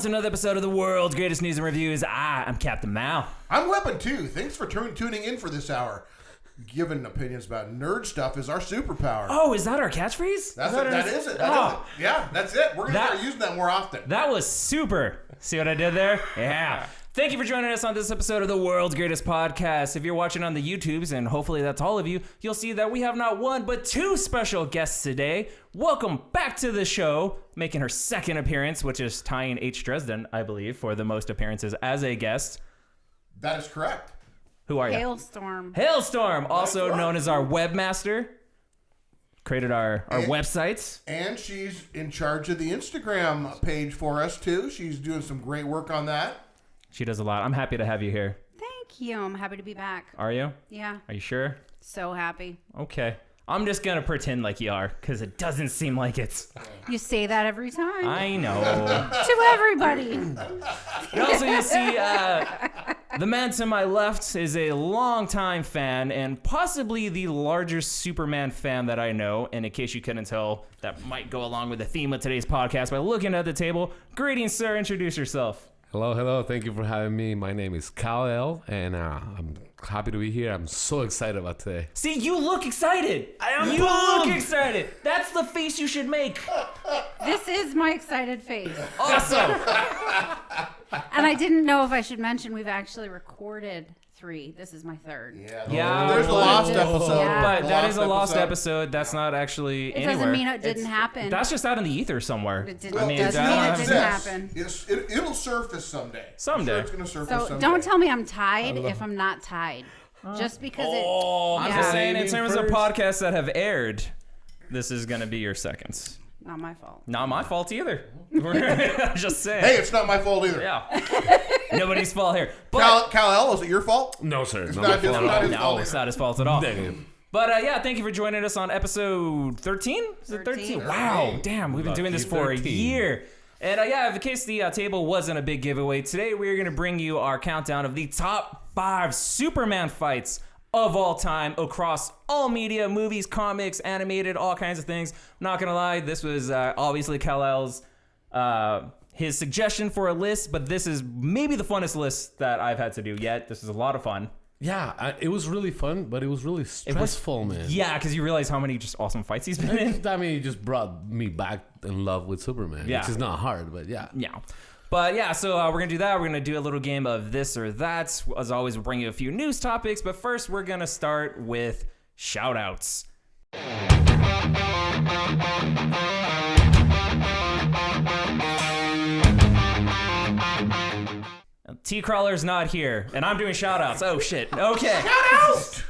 to another episode of the world's greatest news and reviews. I'm Captain Mal. I'm Weapon 2. Thanks for tuning in for this hour. Giving opinions about nerd stuff is our superpower. Oh, is that our catchphrase? That is it. Yeah, that's it. We're going to start using that more often. That was super. See what I did there? Yeah. Thank you for joining us on this episode of the world's greatest podcast. If you're watching on the YouTubes, and hopefully that's all of you, you'll see that we have not one, but two special guests today. Welcome back to the show, making her second appearance, which is tying H. Dresden, I believe, for the most appearances as a guest. That is correct. Who are you? HaleStorm, also known as our webmaster. Created our websites. And she's in charge of the Instagram page for us, too. She's doing some great work on that. She does a lot. I'm happy to have you here. Thank you. I'm happy to be back. Are you? Yeah. Are you sure? So happy. Okay. I'm just going to pretend like you are, because it doesn't seem like it. You say that every time. I know. To everybody. And also, you see, the man to my left is a longtime fan and possibly the largest Superman fan that I know. And in case you couldn't tell, that might go along with the theme of today's podcast by looking at the table. Greetings, sir. Introduce yourself. Hello. Thank you for having me. My name is Kal-El, and I'm happy to be here. I'm so excited about today. See, you look excited. You look excited. That's the face you should make. This is my excited face. Awesome. And I didn't know if I should mention we've actually recorded 3. This is my 3rd. Yeah. There's the lost episode. Yeah. But that is a lost episode. That's not actually It anywhere. doesn't mean it didn't happen. That's just out in the ether somewhere. It didn't, Well, doesn't mean it didn't happen. It'll surface someday. Someday. I'm sure it's going to surface So someday. don't tell me I'm tied if I'm not tied. Just because I'm just saying, in terms of podcasts that have aired, this is going to be your seconds. Not my fault. Not my fault either. I'm just saying. Hey, it's not my fault either. Yeah. Nobody's fault here. But Kal-El, is it your fault? No, sir. It's not his fault. no, it's not his fault at all. Negative. But thank you for joining us on episode 13. Is it 13? Wow, damn, we've been doing this for a year. And in case the table wasn't a big giveaway, today we're going to bring you our countdown of the top 5 Superman fights of all time across all media, movies, comics, animated, all kinds of things. I'm not going to lie, this was obviously Kal-El's his suggestion for a list, but this is maybe the funnest list that I've had to do yet. This is a lot of fun. Yeah, it was really fun, but it was really stressful, man. Yeah, because you realize how many just awesome fights he's been in. I mean, it just brought me back in love with Superman, which is not hard, but yeah. Yeah. But yeah, so we're going to do that. We're going to do a little game of this or that. As always, we'll bring you a few news topics. But first, we're going to start with shout-outs. T-Crawler's not here, and I'm doing shout-outs. Oh, shit. Okay. Shout-out!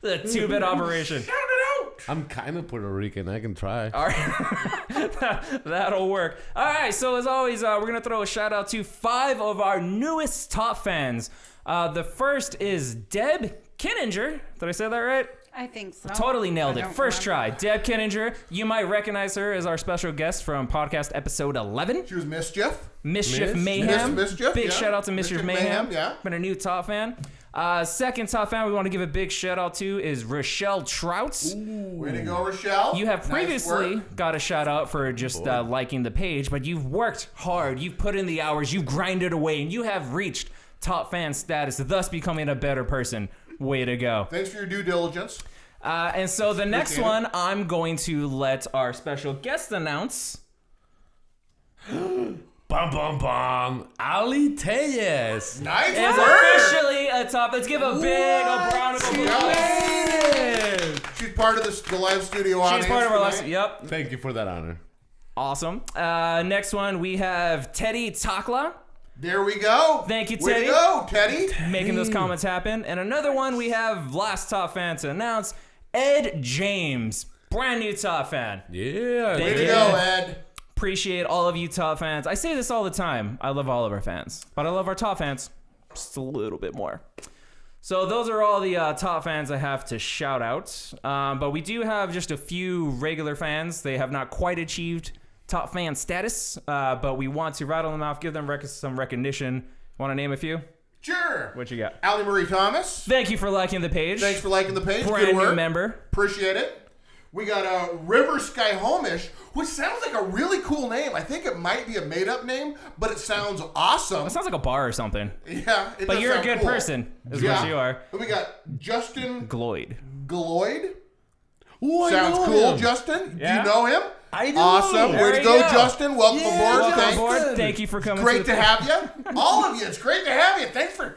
The 2-bit operation. Shout it out! I'm kind of Puerto Rican. I can try. All right. That'll work. All right. So as always, we're going to throw a shout out to 5 of our newest top fans. The first is Deb Kinninger. Did I say that right? I think so. Totally nailed it. First try. Deb Kinninger. You might recognize her as our special guest from podcast episode 11. She was Mischief. Mischief Mayhem. Mischief, big yeah. shout out to Mischief Mayhem. Yeah. Been a new top fan. Second top fan we want to give a big shout out to is Rochelle Trouts. Way to go, Rochelle. You have previously got a shout out for just liking the page, but you've worked hard. You've put in the hours. You've grinded away, and you have reached top fan status, thus becoming a better person. Way to go. Thanks for your due diligence. And so the next one, I'm going to let our special guest announce. Bum, bum, bum. Ali Tellez. Nice Is work. officially a top. Let's give a round of applause. She's part of the live studio audience. She's part of our tonight. live. Yep. Thank you for that honor. Awesome. Next one, we have Teddy Takla. There we go. Thank you, Way Teddy. to go, Teddy. Making those comments happen. And another one, we have last top fan to announce, Ed James. Brand new top fan. Yeah. Thank Way to you. go, Ed. Appreciate all of you top fans. I say this all the time. I love all of our fans. But I love our top fans just a little bit more. So those are all the top fans I have to shout out. But we do have just a few regular fans. They have not quite achieved top fan status. But we want to rattle them off, give them some recognition. Want to name a few? Sure. What you got? Allie Marie Thomas. Thank you for liking the page. Thanks for liking the page. Brand Good work. new member. Appreciate it. We got River Skyhomish, which sounds like a really cool name. I think it might be a made-up name, but it sounds awesome. It sounds like a bar or something. Yeah, it But does you're a sound good cool. person, is what you are. And we got Justin Gloyd. Gloyd. Ooh, I Sounds know cool, him. Justin. Yeah. Do you know him? I do. Awesome. There Way to you go, go. Justin. Welcome aboard. Welcome Thanks. aboard. Thank you for coming. Great to have you. All of you. It's great to have you. Thanks for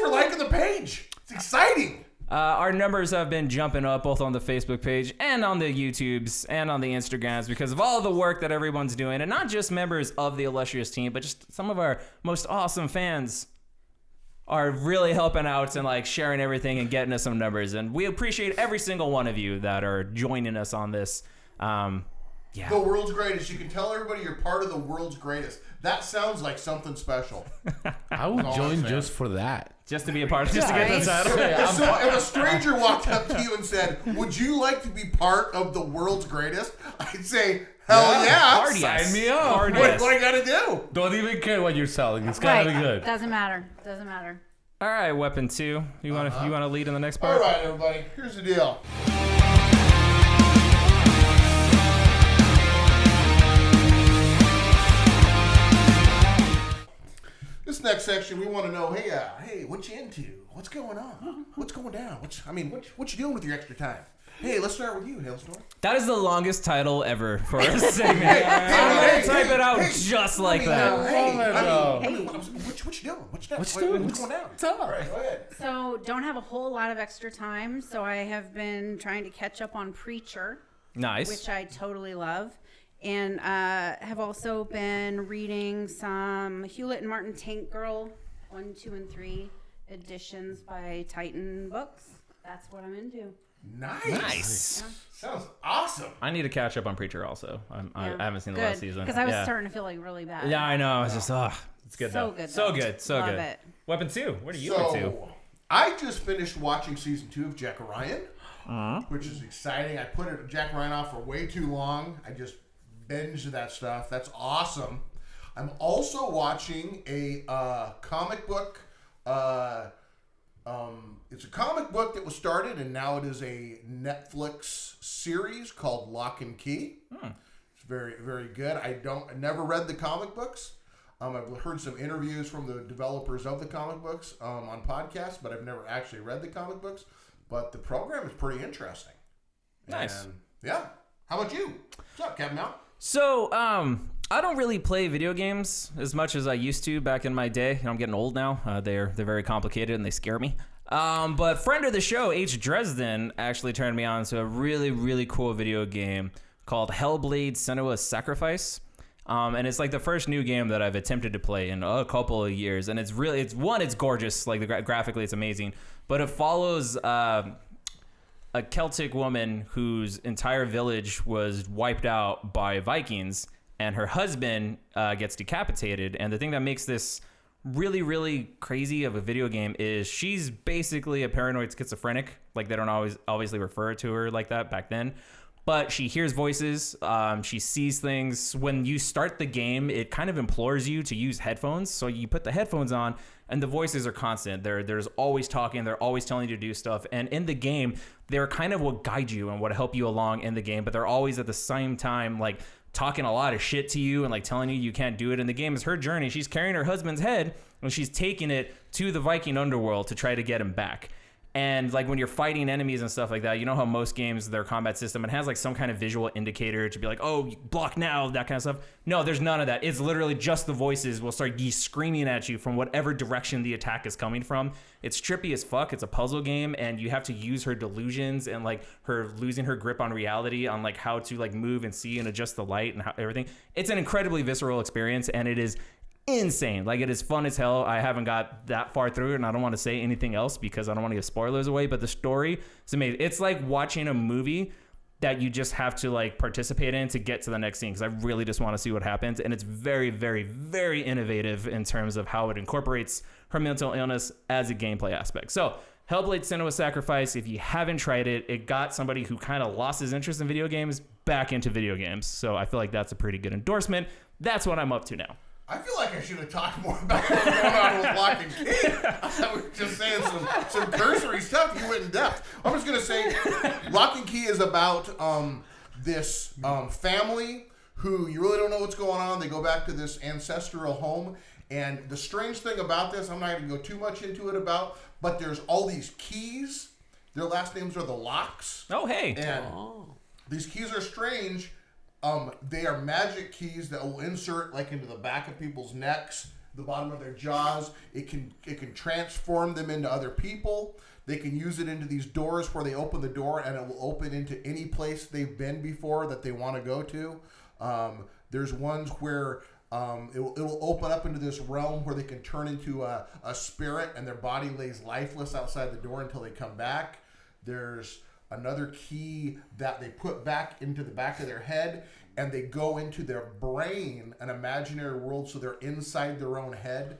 liking the page. It's exciting. Our numbers have been jumping up both on the Facebook page and on the YouTubes and on the Instagrams because of all the work that everyone's doing, and not just members of the illustrious team, but just some of our most awesome fans are really helping out and like sharing everything and getting us some numbers. And we appreciate every single one of you that are joining us on this. Yeah. The world's greatest. You can tell everybody you're part of the world's greatest. That sounds like something special. I would That's all I'm join saying. just for that. Just to be a part, just to get the title. If a stranger walked up to you and said, "Would you like to be part of the world's greatest?" I'd say, "Hell yeah! Hard yes. Sign me up. Hard What, yes. what I gotta do?" Don't even care what you're selling. It's gotta be good. Doesn't matter. All right, Weapon 2. You want to lead in the next part? All right, everybody. Here's the deal. This next section, we want to know, hey, what you into? What's going on? What's going down? What you doing with your extra time? Hey, let's start with you, HaleStorm. That is the longest title ever for a segment. I'm going to type it out just like that. What you doing? What's next? What's doing? What's going down? All Right, go ahead. So don't have a whole lot of extra time, so I have been trying to catch up on Preacher, Nice. which I totally love, and have also been reading some Hewlett and Martin Tank Girl 1, 2, and 3 editions by Titan Books. That's what I'm into. Nice. Sounds awesome. I need to catch up on Preacher also. I haven't seen the last season. Because I was starting to feel like really bad. Yeah, I know. It's just, it's good So though. good, So though. good. So Love good. it. Weapon 2. What are you So, into? I just finished watching season 2 of Jack Ryan, which is exciting. I put Jack Ryan off for way too long. I just binged that stuff. That's awesome. I'm also watching a comic book. It's a comic book that was started, and now it is a Netflix series called Lock and Key. It's very, very good. I never read the comic books. I've heard some interviews from the developers of the comic books on podcasts, but I've never actually read the comic books. But the program is pretty interesting. Nice. And, yeah. How about you? What's up, Captain Mount? So, I don't really play video games as much as I used to back in my day. I'm getting old now. They're very complicated and they scare me. But friend of the show, H. Dresden, actually turned me on to a really, really cool video game called Hellblade: Senua's Sacrifice. And it's like the first new game that I've attempted to play in a couple of years. And it's gorgeous. Like graphically, it's amazing. But it follows a Celtic woman whose entire village was wiped out by Vikings, and her husband gets decapitated. And the thing that makes this really, really crazy of a video game is she's basically a paranoid schizophrenic. Like, they don't obviously refer to her like that back then. But she hears voices, she sees things. When you start the game, it kind of implores you to use headphones. So you put the headphones on, and the voices are constant. There's always talking. They're always telling you to do stuff. And in the game, they're kind of what guide you and what help you along in the game. But they're always at the same time, like, talking a lot of shit to you and, like, telling you can't do it. And the game is her journey. She's carrying her husband's head, and she's taking it to the Viking underworld to try to get him back. And like when you're fighting enemies and stuff like that, you know how most games, their combat system, it has like some kind of visual indicator to be like, oh, block now, that kind of stuff. No, there's none of that. It's literally just the voices will start screaming at you from whatever direction the attack is coming from. It's trippy as fuck. It's a puzzle game, and you have to use her delusions and like her losing her grip on reality on like how to like move and see and adjust the light and how, everything. It's an incredibly visceral experience, and it is insane. Like, it is fun as hell. I haven't got that far through it, and I don't want to say anything else because I don't want to give spoilers away, but the story is amazing. It's like watching a movie that you just have to like participate in to get to the next scene, because I really just want to see what happens. And it's very, very, very innovative in terms of how it incorporates her mental illness as a gameplay aspect. So Hellblade: Senua's Sacrifice, if you haven't tried it, it got somebody who kind of lost his interest in video games back into video games. So I feel like that's a pretty good endorsement. That's what I'm up to now. I feel like I should have talked more about what's going on with Lock and Key. I was just saying some cursory stuff. You went in depth. I'm just going to say Lock and Key is about this family who you really don't know what's going on. They go back to this ancestral home. And the strange thing about this, I'm not going to go too much into it but there's all these keys. Their last names are the Locks. Oh, hey. And these keys are strange. They are magic keys that will insert like into the back of people's necks, the bottom of their jaws. It can transform them into other people. They can use it into these doors where they open the door and it will open into any place they've been before that they want to go to. There's ones where it will open up into this realm where they can turn into a spirit and their body lays lifeless outside the door until they come back. There's another key that they put back into the back of their head and they go into their brain, an imaginary world, so they're inside their own head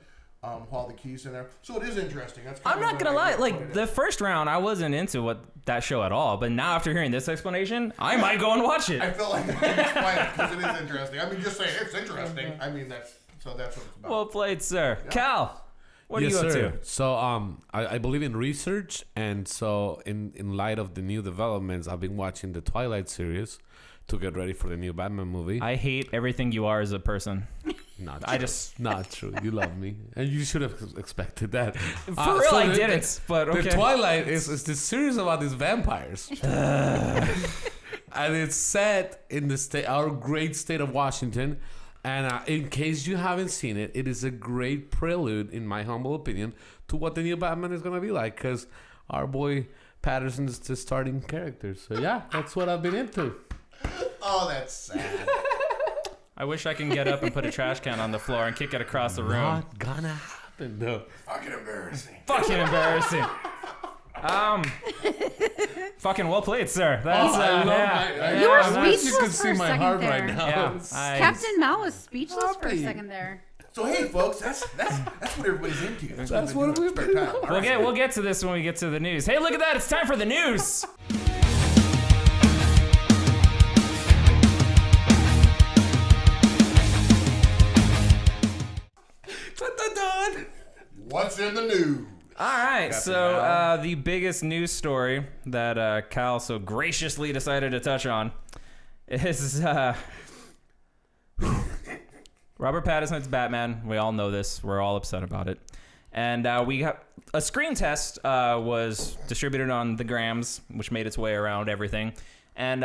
while the key's in there. So it is interesting. I'm not gonna lie, like the first round I wasn't into that show at all, but now after hearing this explanation, I might go and watch it. I feel like I can explain it because it is interesting. I mean, just saying it's interesting. I mean, that's what it's about. Well played, sir. Yeah. Cal, what are you up to? So I believe in research, and so in light of the new developments, I've been watching the Twilight series to get ready for the new Batman movie. I hate everything you are as a person. Not true. Not true. You love me, and you should have expected that. For real, so I didn't. But okay. The Twilight is this series about these vampires, and it's set in our great state of Washington. And in case you haven't seen it, it is a great prelude, in my humble opinion, to what the new Batman is gonna be like. Because our boy Patterson is the starting character. So yeah, that's what I've been into. Oh, that's sad. I wish I can get up and put a trash can on the floor and kick it across the room. Not gonna happen, though. Fucking embarrassing. Fucking embarrassing. Fucking well played, sir. That's you were speechless can see my heart right now. Yeah, Captain Mal was speechless for a second there. So hey, folks, that's what everybody's into. That's what we've been doing. We'll get to this when we get to the news. Hey, look at that! It's time for the news. What's in the news? All right, so the biggest news story that Cal so graciously decided to touch on is Robert Pattinson's Batman. We all know this. We're all upset about it. And we got a screen test was distributed on the Grams, which made its way around everything. And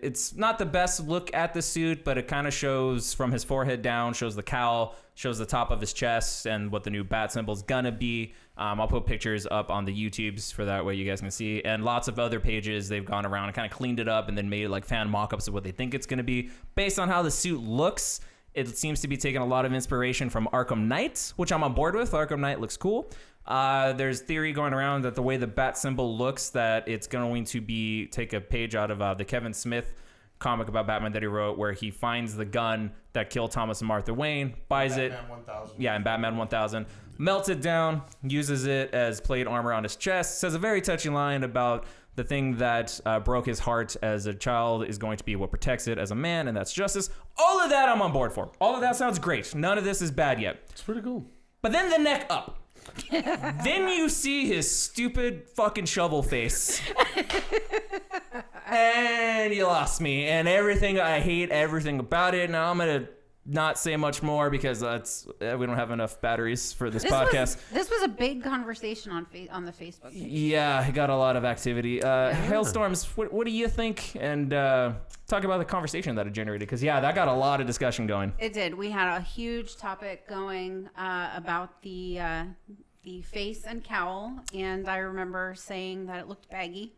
it's not the best look at the suit, but it kind of shows from his forehead down, shows the cowl, shows the top of his chest, and what the new bat symbol's gonna be. I'll put pictures up on the YouTubes for that way you guys can see. And lots of other pages, they've gone around and kind of cleaned it up and then made like fan mock-ups of what they think it's gonna be. Based on how the suit looks, it seems to be taking a lot of inspiration from Arkham Knight, which I'm on board with. Arkham Knight looks cool. There's theory going around that the way the bat symbol looks, that it's going to be take a page out of the Kevin Smith comic about Batman that he wrote, where he finds the gun that killed Thomas and Martha Wayne, buys Batman 1000. Yeah, in Batman 1000, melts it down, uses it as plate armor on his chest, says a very touching line about the thing that broke his heart as a child is going to be what protects it as a man, and that's justice. All of that I'm on board for. All of that sounds great. None of this is bad yet. It's pretty cool. But then the neck up. Then you see his stupid fucking shovel face. And you lost me. And I hate everything about it. Now I'm going to not say much more because we don't have enough batteries for this podcast. This was a big conversation on the Facebook page. Yeah, it got a lot of activity. HaleStorms, what do you think? And talk about the conversation that it generated, because that got a lot of discussion going. It did. We had a huge topic going about the face and cowl, and I remember saying that it looked baggy.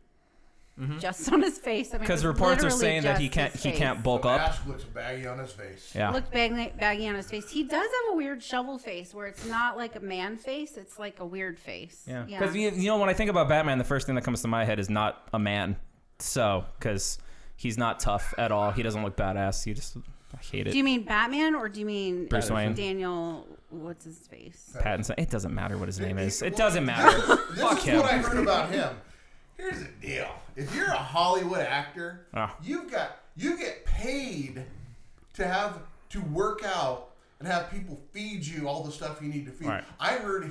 Mm-hmm. Just on his face. Because reports are saying that he can't bulk up. The mask looks baggy on his face. Yeah. It looked baggy on his face. He does have a weird shovel face where it's not like a man face. It's like a weird face. Yeah. Because when I think about Batman, the first thing that comes to my head is not a man. So, because he's not tough at all. He doesn't look badass. I hate it. Do you mean Batman or do you mean Bruce Wayne? Daniel? What's his face? Pattinson. It doesn't matter what his name is. It doesn't matter. This is what I heard about him. Here's the deal. If you're a Hollywood actor, you get paid to work out and have people feed you all the stuff you need to feed. Right. I heard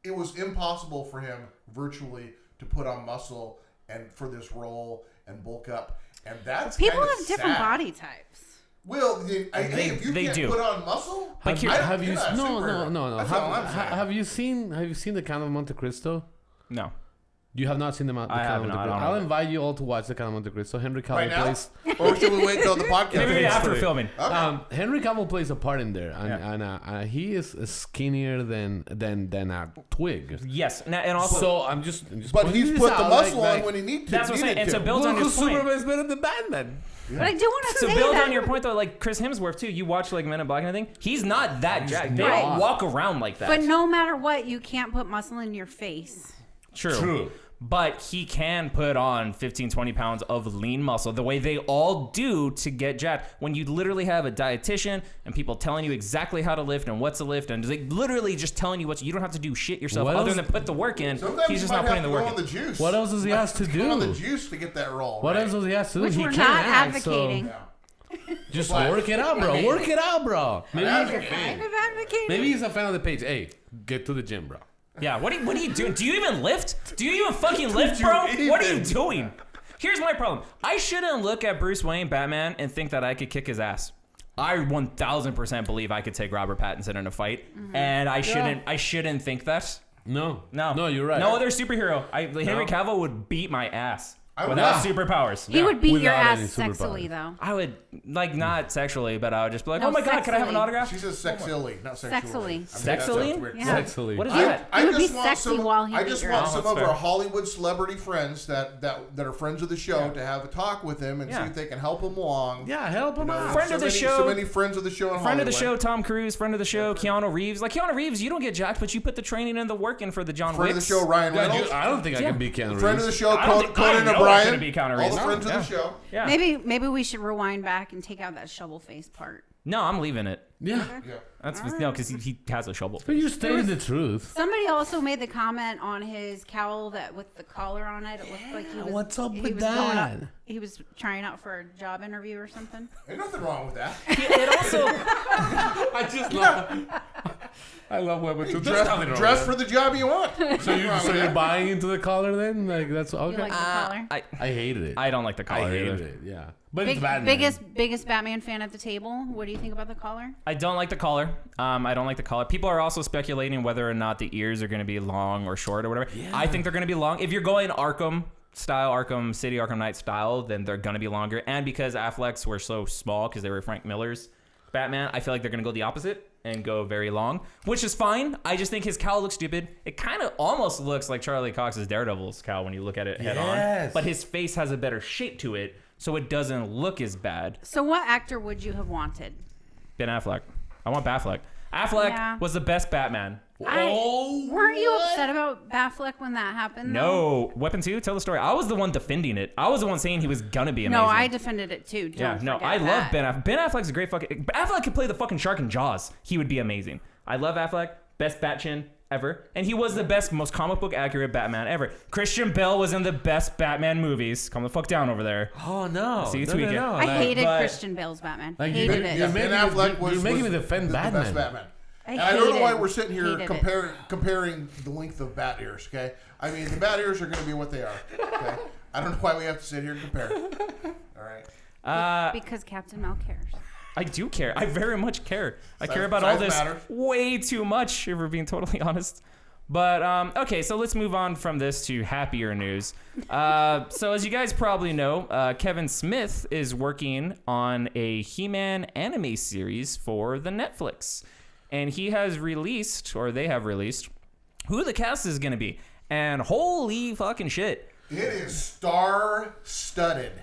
it was impossible for him virtually to put on muscle and for this role and bulk up. And that's People kinda have different sad. body types. Well, if you they can't do. put on muscle, But Have you? you're not a No. superhero. That's all I'm saying. Have you seen the Count of Monte Cristo? No. You have not seen the Count of have Monte not, I Cristo. don't I'll know. invite you all to watch the Count of Monte Cristo. Henry Cavill Right now? plays. Or should we wait till the podcast? Maybe after filming. Okay. Henry Cavill plays a part in there, and he is skinnier than a twig. Yes. And also, So I'm just But pointing he's this put the out, muscle like, on when he needed to. that's what I'm saying. And to build Look on your who point. Superman's better than Batman. But I do want to To say build that. on your point though, like Chris Hemsworth too, you watch like Men in Black and everything. He's not that jacked. They not. don't walk around like that. But no matter what, you can't put muscle in your face. True. But he can put on 15, 20 pounds of lean muscle the way they all do to get jacked. When you literally have a dietitian and people telling you exactly how to lift and what to lift and like literally just telling you what you don't have to do shit yourself What other else? than put the work in. Sometimes He's you just might not putting have the to work go in. on the juice. What else does he have to Go on the do? juice to get that role. What right? else does he have to do? Which He we're can't not act, so advocating. Yeah. just But- work it out, bro. I mean- Work it out, bro. Maybe he's a Kind fan. of advocating. Maybe he's a fan of the page. Hey, get to the gym, bro. Yeah, what are you doing? Do you even lift? Do you even fucking lift, bro? What are you doing? Here's my problem. I shouldn't look at Bruce Wayne, Batman, and think that I could kick his ass. I 1000% believe I could take Robert Pattinson in a fight, and I shouldn't think that. No, No, you're right. No other superhero. Henry Cavill would beat my ass I would without not. superpowers. He would beat your Without any ass sexily, superpowers. though. I would like not sexually, but I would just be like, No, oh my god, can I have an sexily. autograph? She says sexily, not sexually. Sexily. Sexily? Yeah. Sexily. What is that? I He would be just want sexy some, while he I beat just your want ass. some That's of fair. our Hollywood celebrity friends that are friends of the show to have a talk with him and Yeah. see if they can help him along. Yeah, help him out. Friend so of the many, show. So many friends of the show. In Friend of the show, Hollywood. Tom Cruise. Friend of the show, Keanu Reeves. Like Keanu Reeves, you don't get jacked, but you put the training and the work in for the John Friend of Wicks. the show, Ryan Yeah, Reynolds. I don't think I Yeah. can beat Keanu Friend of the Reeves. show, I don't think- I Conan know I O'Brien. couldn't beat Keanu All Reeves. the friends Yeah. of the show. Yeah. Maybe we should rewind back and take out that shovel face part. No, I'm leaving it. Yeah. Yeah. That's no, because he has a shovel. But you're stating the truth. Somebody also made the comment on his cowl that with the collar on it, it looked like he was. what's up he with was going up- that? He was trying out for a job interview or something. Ain't nothing wrong with that. It also I just love. I love women too. Dress for the job you want. So you're buying into the collar then? Like that's You okay. like the collar? I I hated it. I don't like the collar I hated either. it. Yeah, but it's Batman. Biggest Batman fan at the table. What do you think about the collar? I don't like the collar. I don't like the collar. People are also speculating whether or not the ears are going to be long or short or whatever. I think they're going to be long. If you're going Arkham style, Arkham City, Arkham Knight style, then they're going to be longer. And because Affleck's were so small because they were Frank Miller's Batman, I feel like they're going to go the opposite and go very long, which is fine. I just think his cowl looks stupid. It kind of almost looks like Charlie Cox's Daredevil's cowl when you look at it head on. But his face has a better shape to it, so it doesn't look as bad. So what actor would you have wanted? Ben Affleck. I want Batfleck. Affleck Yeah. was the best Batman. Weren't you upset about Batfleck when that happened? though? No. Weapon 2, tell the story. I was the one defending it. I was the one saying he was gonna be amazing. No, I defended it too. Yeah, Don't no, forget I love that. Ben Affleck. Ben Affleck's a great fucking... Affleck could play the fucking shark in Jaws. He would be amazing. I love Affleck. Best Batchin ever. And he was the best, most comic book accurate Batman ever. Christian Bale was in the best Batman movies. Calm the fuck down over there. Oh no! See, it's weekend. I hated but- Christian Bale's Batman. Like, you hated made- it. you're Ben making Affleck me- you're making me defend the best Batman. Batman. I And I don't know why hated- we're sitting here hated it. comparing the length of bat ears, okay? I mean, the bat ears are going to be what they are, okay? I don't know why we have to sit here and compare. All right. Because Captain Mel cares. I do care. I very much care. I Size- care about all size this matters. way too much, if we're being totally honest. But, okay, so let's move on from this to happier news. So as you guys probably know, Kevin Smith is working on a He-Man anime series for the Netflix. And he has released, or they have released, who the cast is going to be. And holy fucking shit. It is star-studded.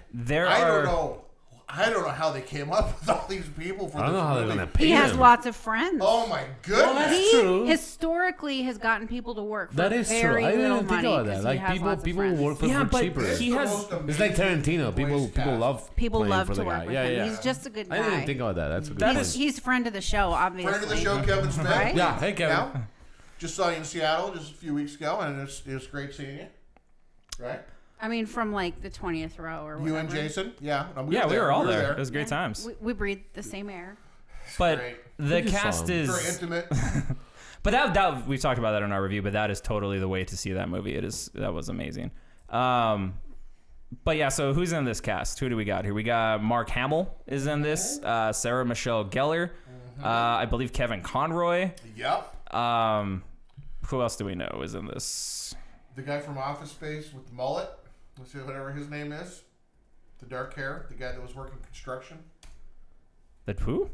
I don't know how they came up with all these people for I don't this know how they're movie. gonna pay He has him. lots of friends. Oh my goodness. That's true. He historically has gotten people to work for That is true. very I little didn't think money about that. 'cause he Like has people lots of who friends. work for, Yeah, but cheaper. It's he the has- most It's like amazing Tarantino. People voice cast. love People playing love for to the work guy. with Yeah, him. yeah. He's just a good guy. I didn't think about that. That's a good That point. is- He's friend of the show, obviously. Friend of the show, Kevin Smith. Right? Yeah, hey Kevin. Yeah. Just saw you in Seattle just a few weeks ago, and it was great seeing you. Right? I mean, from like the 20th row or whatever. You and Jason? Yeah. We were all there. It was great times. We breathe the same air. But Great. the Good cast song. is... Very intimate. But that we talked about that in our review, but that is totally the way to see that movie. That was amazing. But yeah, so who's in this cast? Who do we got here? We got Mark Hamill is in this. Sarah Michelle Gellar. I believe Kevin Conroy. Yep. Who else do we know is in this? The guy from Office Space with the mullet. Let's see, whatever his name is. The dark hair. The guy that was working construction. The who?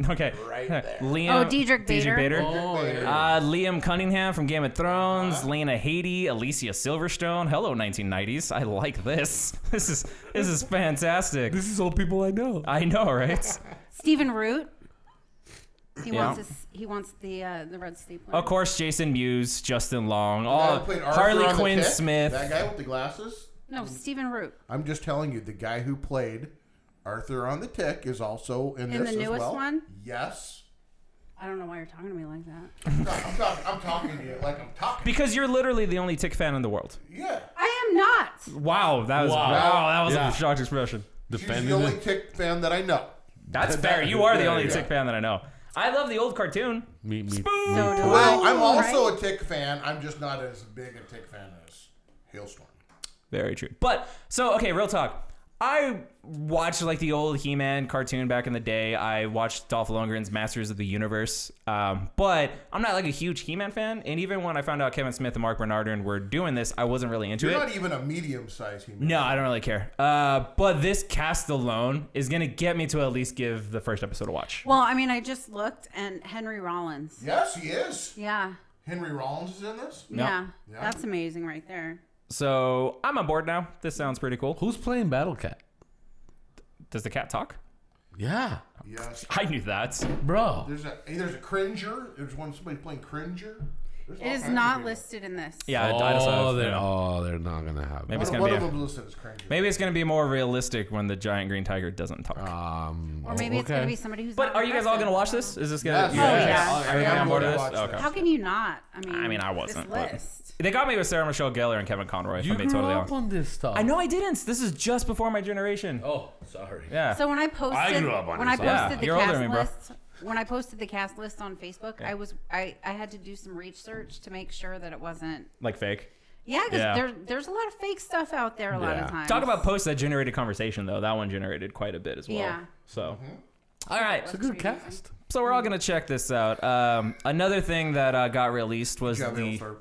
Okay. Right there. Liam, Diedrich Bader. Oh, yeah. Liam Cunningham from Game of Thrones. Lena Headey. Alicia Silverstone. Hello, 1990s. I like this. This is fantastic. This is all people I know. I know, right? Stephen Root. He Yeah. wants the red stapler. Of course, Jason Mewes, Justin Long, The guy all who played Arthur Harley on the Quinn Tick, Smith. That guy with the glasses. No, Stephen Root. I'm just telling you, the guy who played Arthur on the Tick is also in this In the as newest well. one? Yes. I don't know why you're talking to me like that. I'm talking to you like I'm talking. Because you're literally the only Tick fan in the world. Yeah. I am not. Wow, that was that was Yeah. a shocked expression. She's Defending the only it. Tick fan that I know. That's fair. You are the only Yeah. Tick fan that I know. I love the old cartoon. Me So do Well, I. I'm also Right? a Tick fan. I'm just not as big a Tick fan as HaleStorm. Very true. But so okay, real talk. I watched like the old He-Man cartoon back in the day. I watched Dolph Lundgren's Masters of the Universe. But I'm not like a huge He-Man fan. And even when I found out Kevin Smith and Mark Bernardin were doing this, I wasn't really into You're it. not even a medium-sized He-Man. No, I don't really care. But this cast alone is gonna get me to at least give the first episode a watch. Well, I mean, I just looked, and Henry Rollins. Yes, he is. Yeah. Henry Rollins is in this. No. Yeah. Yeah. That's amazing right there. So I'm on board now. This sounds pretty cool. Who's playing Battle Cat? Does the cat talk? Yeah, Yes. I knew that. bro. There's a Cringer. There's somebody playing Cringer. There's all It is kinds of not people. listed in this. Yeah, I just saw it, you they're know. they're not gonna have. Maybe it's One gonna of be. them listed as Cringer. Maybe it's gonna be more realistic when the giant green tiger doesn't talk. Or maybe it's going to be somebody who's But not are you guys all aggressive. gonna watch this? Is this gonna? Yes. you Oh, guys- yeah. Are you I'm on board going with to this? watch Okay. How can you not? I mean, I wasn't, This but- list. They got me with Sarah Michelle Gellar and Kevin Conroy. If You I'm being grew totally up honest. on this stuff. I know I didn't. This is just before my generation. Oh, sorry. Yeah. So when I posted, grew up on when I this. posted Yeah, the you're older cast than me, bro. list, when I posted the cast list on Facebook, I had to do some research to make sure that it wasn't. Like fake. Yeah, because Yeah. there's a lot of fake stuff out there a lot Yeah. of times. Talk about posts that generated conversation though. That one generated quite a bit as well. Yeah. So. All right. It's a good cast. So we're all gonna check this out. Another thing that got released was Good job, the. HaleStorm.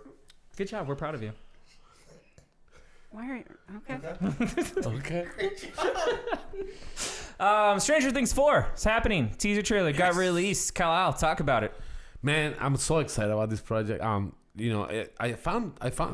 Good job. We're proud of you. Why are you, okay? Okay. Stranger Things 4 is happening. Teaser trailer got released. Kal-El, talk about it. Man, I'm so excited about this project.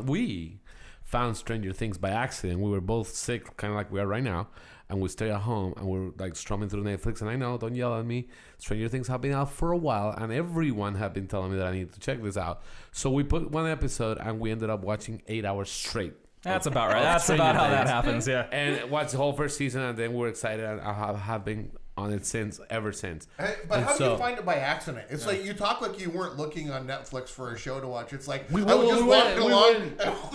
We found Stranger Things by accident. We were both sick, kind of like we are right now, and we stayed at home and we're like strumming through Netflix. And I know, don't yell at me. Stranger Things have been out for a while, and everyone have been telling me that I need to check this out. So we put one episode, and we ended up watching 8 hours straight. That's about right. That's Stranger about how that Things. happens. Yeah. And watched the whole first season, and then we're excited, and I have been on it ever since. Hey, but And how do so- you find it by accident? It's like you talk like you weren't looking on Netflix for a show to watch. It's like We I was just walking along.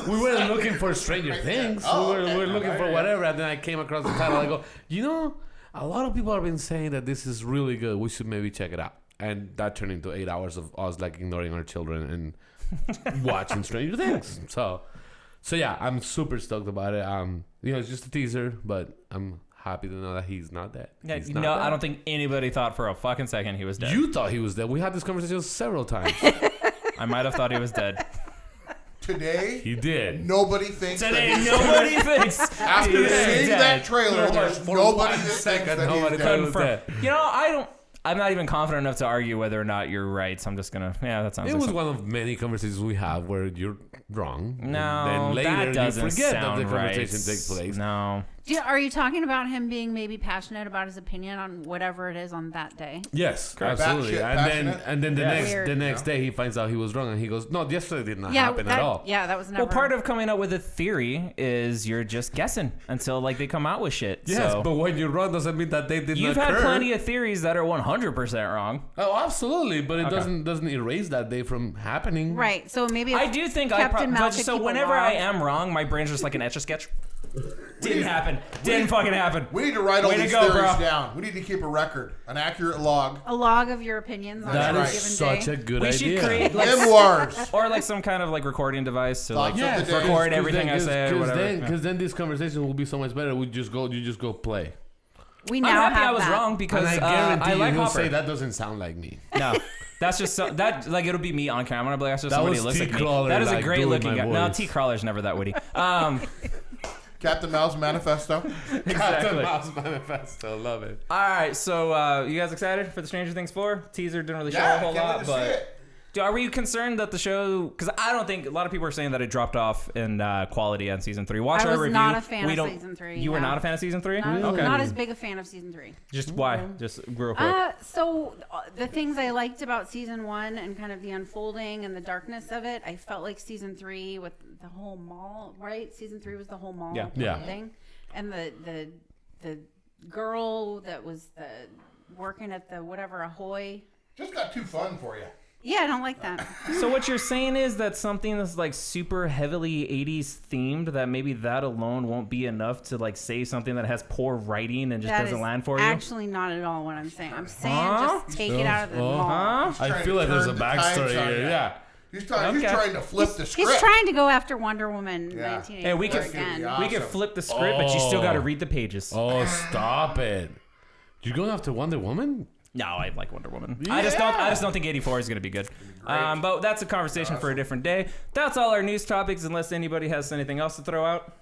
We weren't looking for Stranger Things. Oh, we okay. were looking for Alright. whatever, and then I came across the title. I go, a lot of people have been saying that this is really good. We should maybe check it out. And that turned into 8 hours of us like ignoring our children and watching Stranger Things. So yeah, I'm super stoked about it. It's just a teaser, but I'm happy to know that he's not dead. Yeah, He's you not know, dead. I don't think anybody thought for a fucking second he was dead. You thought he was dead. We had this conversation several times. I might have thought he was dead. Today, He did. nobody thinks Today, that he's nobody thinks. After he is seeing dead. that trailer, there's For nobody one that thinks second, that nobody he's thought dead. he was dead. You know, I'm not even confident enough to argue whether or not you're right. So I'm just gonna. Yeah, that sounds. It like was something. one of many conversations we have where you're wrong. No, and then later that doesn't you forget sound that the right. conversation takes place. No. Are you talking about him being maybe passionate about his opinion on whatever it is on that day? Yes, Correct. absolutely. Batshit And passionate. then Weird. the next day he finds out he was wrong and he goes, "No, yesterday did not Yeah, happen that, at all." Yeah, that was never. Well, part of coming up with a theory is you're just guessing until like they come out with shit. Yes, so. but when you're wrong doesn't mean that they did You've not had occur. plenty of theories that are 100% wrong. Oh, absolutely, but it Okay. doesn't erase that day from happening. Right. So maybe I do think Captain Mal but could so keep a whenever log. I am wrong, my brain's just like an etch a sketch. Didn't happen. Didn't fucking happen. We need to write all Way to these go, theories bro. down. We need to keep a record, an accurate log. A log of your opinions on That any is given such day. a good We idea. should create like Memoirs. or like some kind of like recording device to like Thoughts of the day. record everything I say or whatever. Because then this conversation will be so much better. You just go play. We I'm now happy have I was that. wrong And because I guarantee I like you'll Hopper. say that doesn't sound like me. No, that's just that like it'll be me on camera. But that's just That somebody who was looks like me. T-Crawler, That is a like, great doing looking my guy. No, voice. T Crawler's never that witty. Captain Mal's Manifesto. Exactly. Mouse Manifesto, love it. All right, so you guys excited for the Stranger Things 4? Teaser didn't really show a whole can't wait lot, to see but it. are you concerned that the show? Because I don't think a lot of people are saying that it dropped off in quality on season 3. Watch I our was review. not a fan We of don't- season 3. You were no. not a fan of season 3? Not as big a fan of season 3. Just why? Just real quick. So the things I liked about season 1 and kind of the unfolding and the darkness of it, I felt like season 3 with the whole mall, right? Season 3 was the whole mall Yeah. thing, and the girl that was working at the whatever Ahoy. Just got too fun for you. Yeah, I don't like that. So what you're saying is that something that's like super heavily 80s themed, that maybe that alone won't be enough to like say something that has poor writing and just That doesn't is land for you? actually not at all what I'm saying. I'm saying Huh? just take it out of the mall. Huh? I trying feel to like there's a turn the tides backstory on here. you. Yeah. He's trying to flip the script. He's trying to go after Wonder Woman Yeah. 1984 Hey, we could- again. Yeah. We could Awesome. flip the script, but you still got to read the pages. Oh, stop it. You're going after Wonder Woman? No, I like Wonder Woman. I just don't think 84 is going to be good. But that's a conversation for a different day. That's all our news topics, unless anybody has anything else to throw out.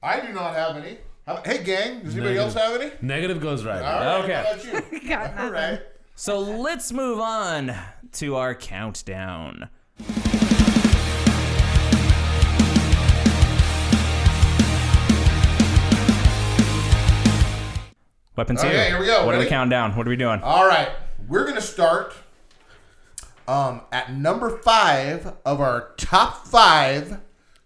I do not have any. Hey, gang, does anybody else have any? Negative Ghost Rider. All right, Okay. how about you? Got All nothing. right. So let's move on to our countdown. Weapons Okay, here we go. What are we Ready? counting down? What are we doing? All right. We're going to start at number 5 of our top 5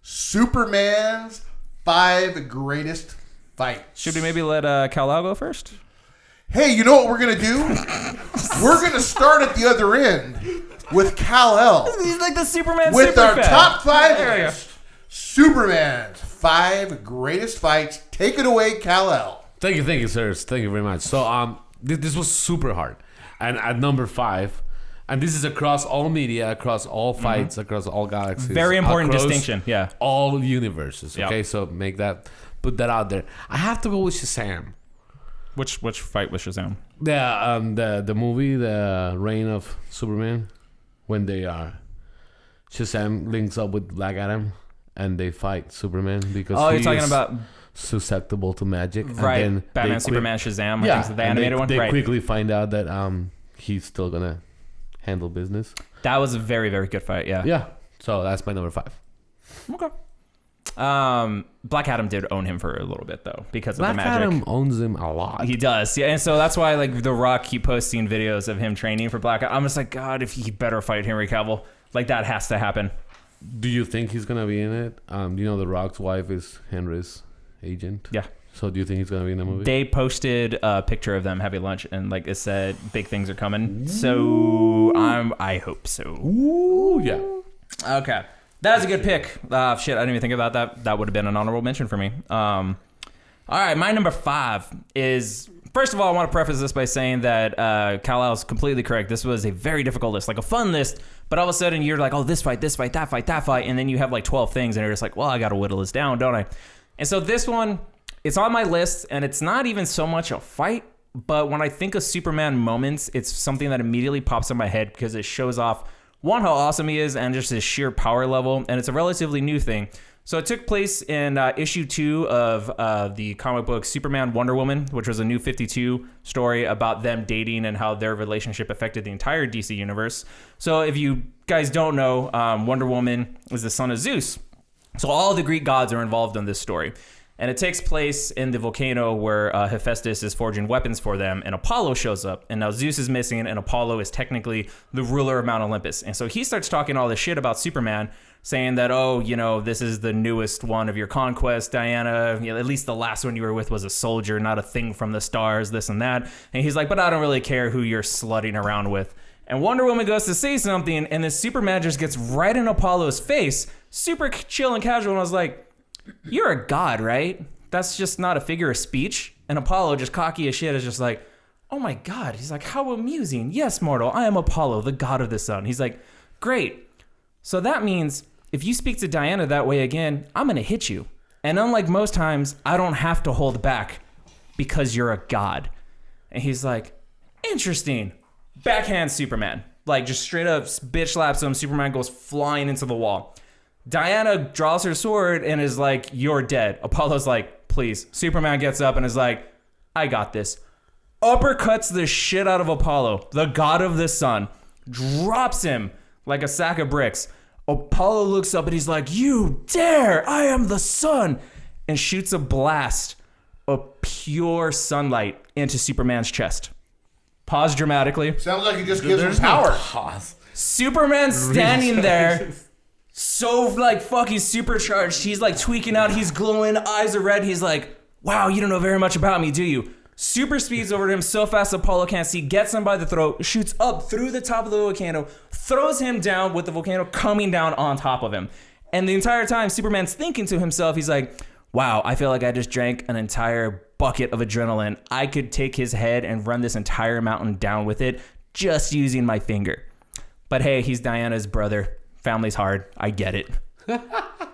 Superman's 5 greatest fights. Should we maybe let Kal-El go first? Hey, you know what we're going to do? We're going to start at the other end with Kal-El. He's like the Superman With super our fan. top 5 There we go. list. Superman's 5 greatest fights. Take it away, Kal-El. Thank you, sirs. Thank you very much. So, this was super hard. And at number 5, and this is across all media, across all fights, across all galaxies. Very important across distinction. Yeah. All universes. Yep. Okay, so put that out there. I have to go with Shazam. Which fight was Shazam? The movie, The Reign of Superman, when they Shazam links up with Black Adam and they fight Superman because Oh, you're he talking is about susceptible to magic. right? And then Batman, they Superman, Shazam. I Yeah, think the and animated one. They Right. quickly find out that he's still gonna handle business. That was a very, very good fight. Yeah. Yeah, so that's my number 5. Okay. Black Adam did own him for a little bit though because of Black the magic. Adam owns him a lot. He does, yeah, and so that's why like The Rock keep posting videos of him training for Black Adam. I'm just like, God, if he better fight Henry Cavill, like that has to happen. Do you think he's gonna be in it? You know, The Rock's wife is Henry's agent. Yeah. So do you think he's gonna be in the movie? They posted a picture of them having lunch, and like it said, big things are coming. So I hope so. Ooh, yeah. Okay, that's a good pick. Shit, I didn't even think about that. That would have been an honorable mention for me. All right, my number 5 is. First of all, I want to preface this by saying that Kal-El is completely correct. This was a very difficult list, like a fun list, but all of a sudden you're like, oh, this fight, that fight, that fight, and then you have like 12 things, and you're just like, well, I got to whittle this down, don't I? And so this one, it's on my list, and it's not even so much a fight, but when I think of Superman moments, it's something that immediately pops in my head because it shows off, one, how awesome he is, and just his sheer power level, and it's a relatively new thing. So it took place in issue 2 of the comic book Superman Wonder Woman, which was a New 52 story about them dating and how their relationship affected the entire DC universe. So if you guys don't know, Wonder Woman is the son of Zeus. So all the Greek gods are involved in this story. And it takes place in the volcano where Hephaestus is forging weapons for them, and Apollo shows up. And now Zeus is missing, and Apollo is technically the ruler of Mount Olympus. And so he starts talking all this shit about Superman, saying that, oh, you know, this is the newest one of your conquests, Diana. You know, at least the last one you were with was a soldier, not a thing from the stars, this and that. And he's like, but I don't really care who you're slutting around with. And Wonder Woman goes to say something, and this Superman just gets right in Apollo's face, super chill and casual. And I was like, you're a god, right? That's just not a figure of speech. And Apollo, just cocky as shit, is just like, oh my god. He's like, how amusing. Yes, mortal, I am Apollo, the god of the sun. He's like, great. So that means if you speak to Diana that way again, I'm going to hit you. And unlike most times, I don't have to hold back because you're a god. And he's like, interesting. Backhand Superman. Like, just straight up bitch slaps him. Superman goes flying into the wall. Diana draws her sword and is like, you're dead. Apollo's like, please. Superman gets up and is like, I got this. Uppercuts the shit out of Apollo, the god of the sun. Drops him like a sack of bricks. Apollo looks up and he's like, you dare! I am the sun! And shoots a blast of pure sunlight into Superman's chest. Pause dramatically. Sounds like he just gives him power. Superman's standing there, so like fucking supercharged. He's like tweaking out. He's glowing. Eyes are red. He's like, wow, you don't know very much about me, do you? Super speeds over to him so fast Apollo can't see, gets him by the throat, shoots up through the top of the volcano, throws him down with the volcano coming down on top of him. And the entire time, Superman's thinking to himself, he's like, wow, I feel like I just drank an entire bucket of adrenaline. I could take his head and run this entire mountain down with it just using my finger. But hey, he's Diana's brother. Family's hard. I get it.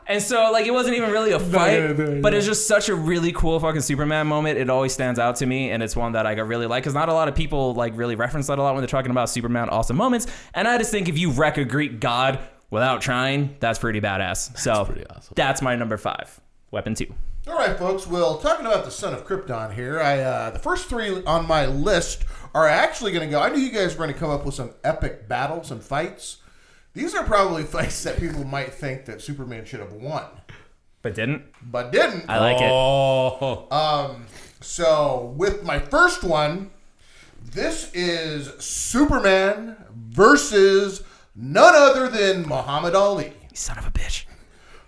And so, like, it wasn't even really a fight, but it's just such a really cool fucking Superman moment. It always stands out to me, and it's one that I really like, because not a lot of people, like, really reference that a lot when they're talking about Superman awesome moments. And I just think if you wreck a Greek god without trying, that's pretty badass. So, pretty awesome. That's my number 5. Weapon 2. All right, folks. Well, talking about the Son of Krypton here, the first 3 on my list are actually going to go. I knew you guys were going to come up with some epic battles and fights. These are probably fights that people might think that Superman should have won, but didn't. I like it. So with my first one, this is Superman versus none other than Muhammad Ali. You son of a bitch.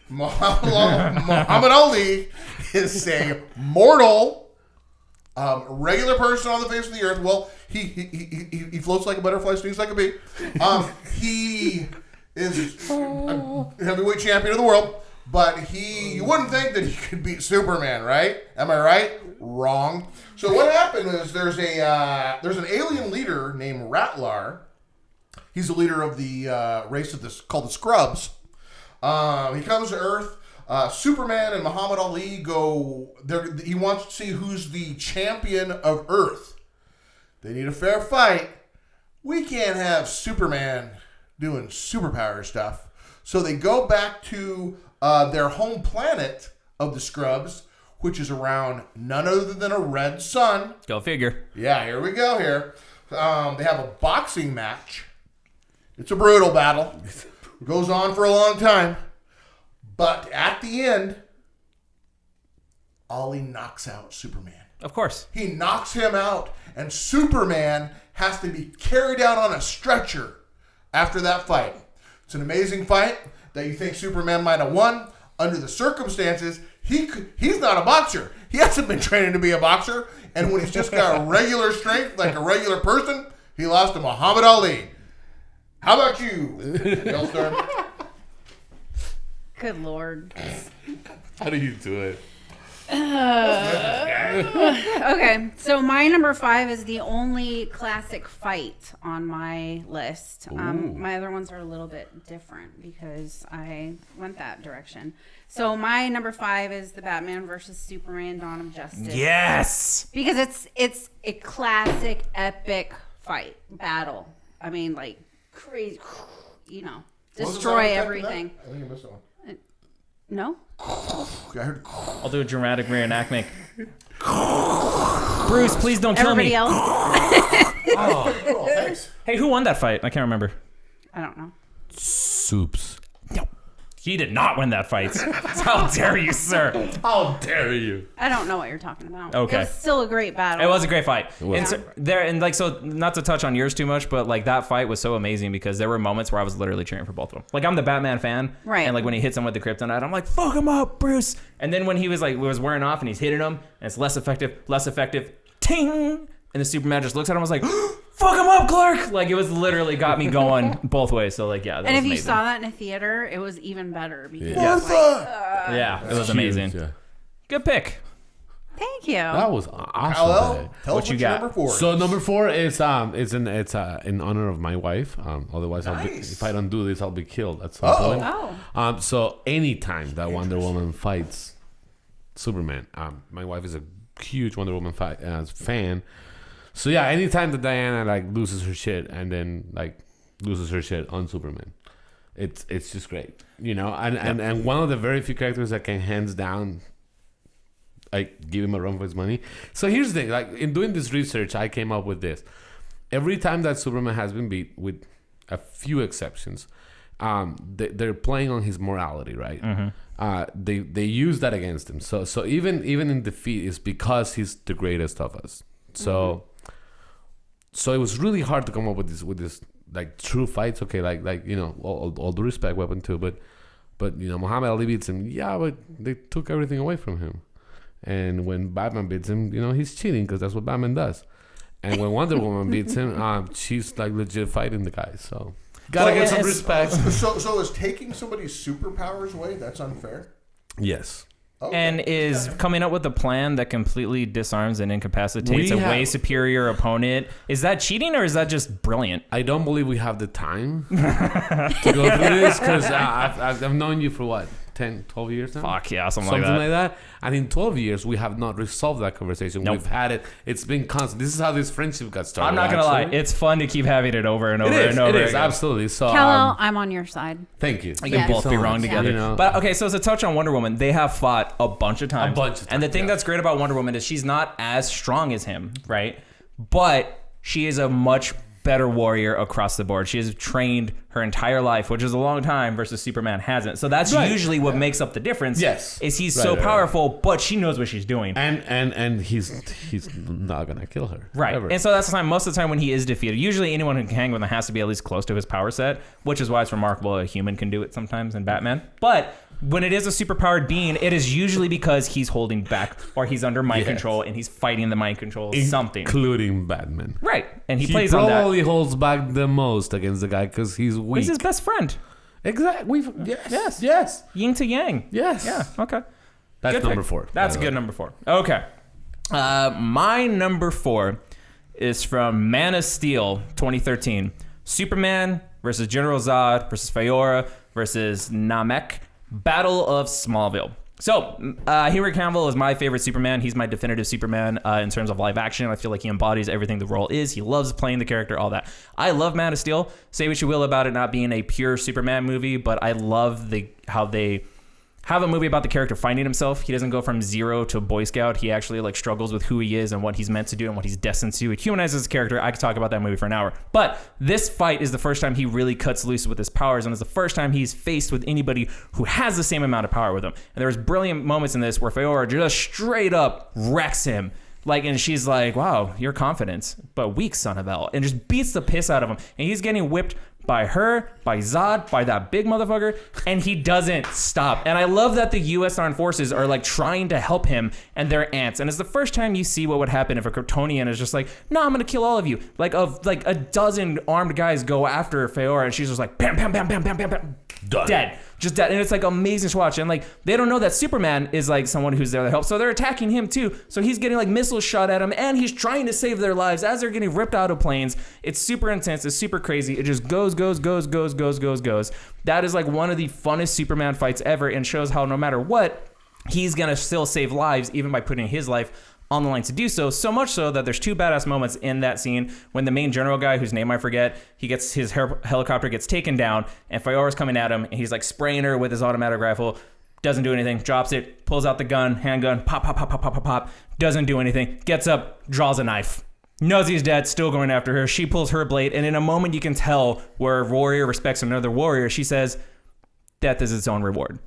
Muhammad Ali is a mortal, regular person on the face of the earth. Well, he floats like a butterfly, stings like a bee. He is a heavyweight champion of the world, but you wouldn't think that he could beat Superman, right? Am I right? Wrong. So what happened is there's an alien leader named Ratlar. He's the leader of the race called the Scrubs. He comes to Earth. Superman and Muhammad Ali go there. He wants to see who's the champion of Earth. They need a fair fight. We can't have Superman doing superpower stuff. So they go back to their home planet of the Scrubs, which is around none other than a red sun. Go figure. Yeah, here we go here. They have a boxing match. It's a brutal battle. Goes on for a long time. But at the end, Ali knocks out Superman. Of course. He knocks him out, and Superman has to be carried out on a stretcher after that fight. It's an amazing fight that you think Superman might have won. Under the circumstances, he's not a boxer. He hasn't been training to be a boxer. And when he's just got regular strength, like a regular person, he lost to Muhammad Ali. How about you, HaleStorm? Good Lord. How do you do it? Okay, so my number 5 is the only classic fight on my list. My other ones are a little bit different because I went that direction. So my number 5 is the Batman versus Superman: Dawn of Justice. Yes, because it's a classic epic fight battle. I mean, like crazy, destroy everything. I think I missed that one. No. I heard. I'll do a dramatic reenactment. Bruce, please don't kill Everybody me. else? Oh, thanks. Hey, who won that fight? I can't remember. I don't know. Soups. No, he did not win that fight. How dare you, sir? How dare you? I don't know what you're talking about. Okay. It was still a great battle. It was a great fight. was. And so not to touch on yours too much, but like that fight was so amazing because there were moments where I was literally cheering for both of them. Like I'm the Batman fan, right? And like when he hits him with the kryptonite, I'm like, fuck him up, Bruce. And then when he was wearing off and he's hitting him and it's less effective, ting, and the Superman just looks at him, I was like, fuck him up, Clark. Like, it was literally got me going both ways. So, like, yeah, that And was if you amazing. saw that in a theater, it was even better because Yeah, it was amazing. Yeah. Good pick. thank you. That was awesome. Kal-El, today. tell What us you what your got? number 4 is. So number 4 is in honor of my wife. Otherwise, Nice. if I don't do this, I'll be killed at some point. Oh. So anytime that Wonder Woman fights Superman, my wife is a huge Wonder Woman fan. So yeah, anytime that Diana like loses her shit and then like loses her shit on Superman, it's just great, you know. And one of the very few characters that can hands down like give him a run for his money. So here's the thing: like in doing this research, I came up with this. Every time that Superman has been beat, with a few exceptions, they're playing on his morality, right? They use that against him. So even in defeat, is because he's the greatest of us. So it was really hard to come up with this like true fights. Okay, like you know, all due respect, Weapon 2, but you know, Muhammad Ali beats him. Yeah, but they took everything away from him. And when Batman beats him, you know, he's cheating because that's what Batman does. And when Wonder Woman beats him, she's like legit fighting the guy. So gotta get some respect. So is taking somebody's superpowers away, that's unfair? Yes. Okay. And is coming up with a plan that completely disarms and incapacitates a way superior opponent. Is that cheating or is that just brilliant? I don't believe we have the time to go through this because I've known you for what, 10, 12 years now? Fuck yeah, something Something like like that. And in 12 years, we have not resolved that conversation. Nope. We've had it. It's been constant. This is how this friendship got started. I'm not going to lie. It's fun to keep having it over and over and over It is, again. absolutely. So, Kal-El, I'm on your side. thank you. We Thank can you both so be much. wrong together. You know? But okay, so as a touch on Wonder Woman, they have fought a bunch of times. And the thing yeah. that's great about Wonder Woman is she's not as strong as him, right? But she is a much better warrior across the board. She has trained her entire life, which is a long time, versus Superman hasn't. So that's usually what makes up the difference. Yes. Is he's so powerful, but she knows what she's doing. And he's not gonna kill her. Right. Ever. And so that's the time, most of the time when he is defeated, usually anyone who can hang with him has to be at least close to his power set, which is why it's remarkable a human can do it sometimes in Batman. But when it is a superpowered being, it is usually because he's holding back or he's under mind control and he's fighting the mind control something. Including Batman. Right. And he plays on that. He probably holds back the most against the guy because he's weak. He's his best friend. Exactly. Yes. Yin to yang. Yes. Yeah. Okay. That's Good number pick. 4. That's a good number 4. Okay. My number 4 is from Man of Steel 2013. Superman versus General Zod versus Faora versus Namek. Battle of Smallville. So, Henry Cavill is my favorite Superman. He's my definitive Superman in terms of live action. I feel like he embodies everything the role is. He loves playing the character, all that. I love Man of Steel. Say what you will about it not being a pure Superman movie, but I love how they have a movie about the character finding himself. He doesn't go from zero to Boy Scout. He actually like struggles with who he is and what he's meant to do and what he's destined to. It humanizes his character. I could talk about that movie for an hour. But this fight is the first time he really cuts loose with his powers, and it's the first time he's faced with anybody who has the same amount of power with him. And there's brilliant moments in this where Faora just straight up wrecks him. Like, and she's like, wow, your confidence, but weak, son of L. And just beats the piss out of him. And he's getting whipped by her, by Zod, by that big motherfucker, and he doesn't stop. And I love that the U.S. Armed Forces are like trying to help him, and they're ants. And it's the first time you see what would happen if a Kryptonian is just like, no, I'm gonna kill all of you. Like a dozen armed guys go after Faora, and she's just like, bam, bam, bam, bam, bam, bam, bam, Done. dead. Just dead. And it's like amazing to watch. And like they don't know that Superman is like someone who's there to help. So they're attacking him too. So he's getting like missiles shot at him and he's trying to save their lives as they're getting ripped out of planes. It's super intense. It's super crazy. It just goes. That is like one of the funnest Superman fights ever and shows how no matter what, he's gonna still save lives even by putting his life on the line to do so. So much so that there's 2 badass moments in that scene when the main general guy, whose name I forget, he gets his helicopter gets taken down and Faora's coming at him and he's like spraying her with his automatic rifle. Doesn't do anything. Drops it. Pulls out the gun. Handgun. Pop, pop, pop, pop, pop, pop, pop. Doesn't do anything. Gets up. Draws a knife. Knows he's dead. Still going after her. She pulls her blade. And in a moment you can tell where a warrior respects another warrior. She says, death is its own reward.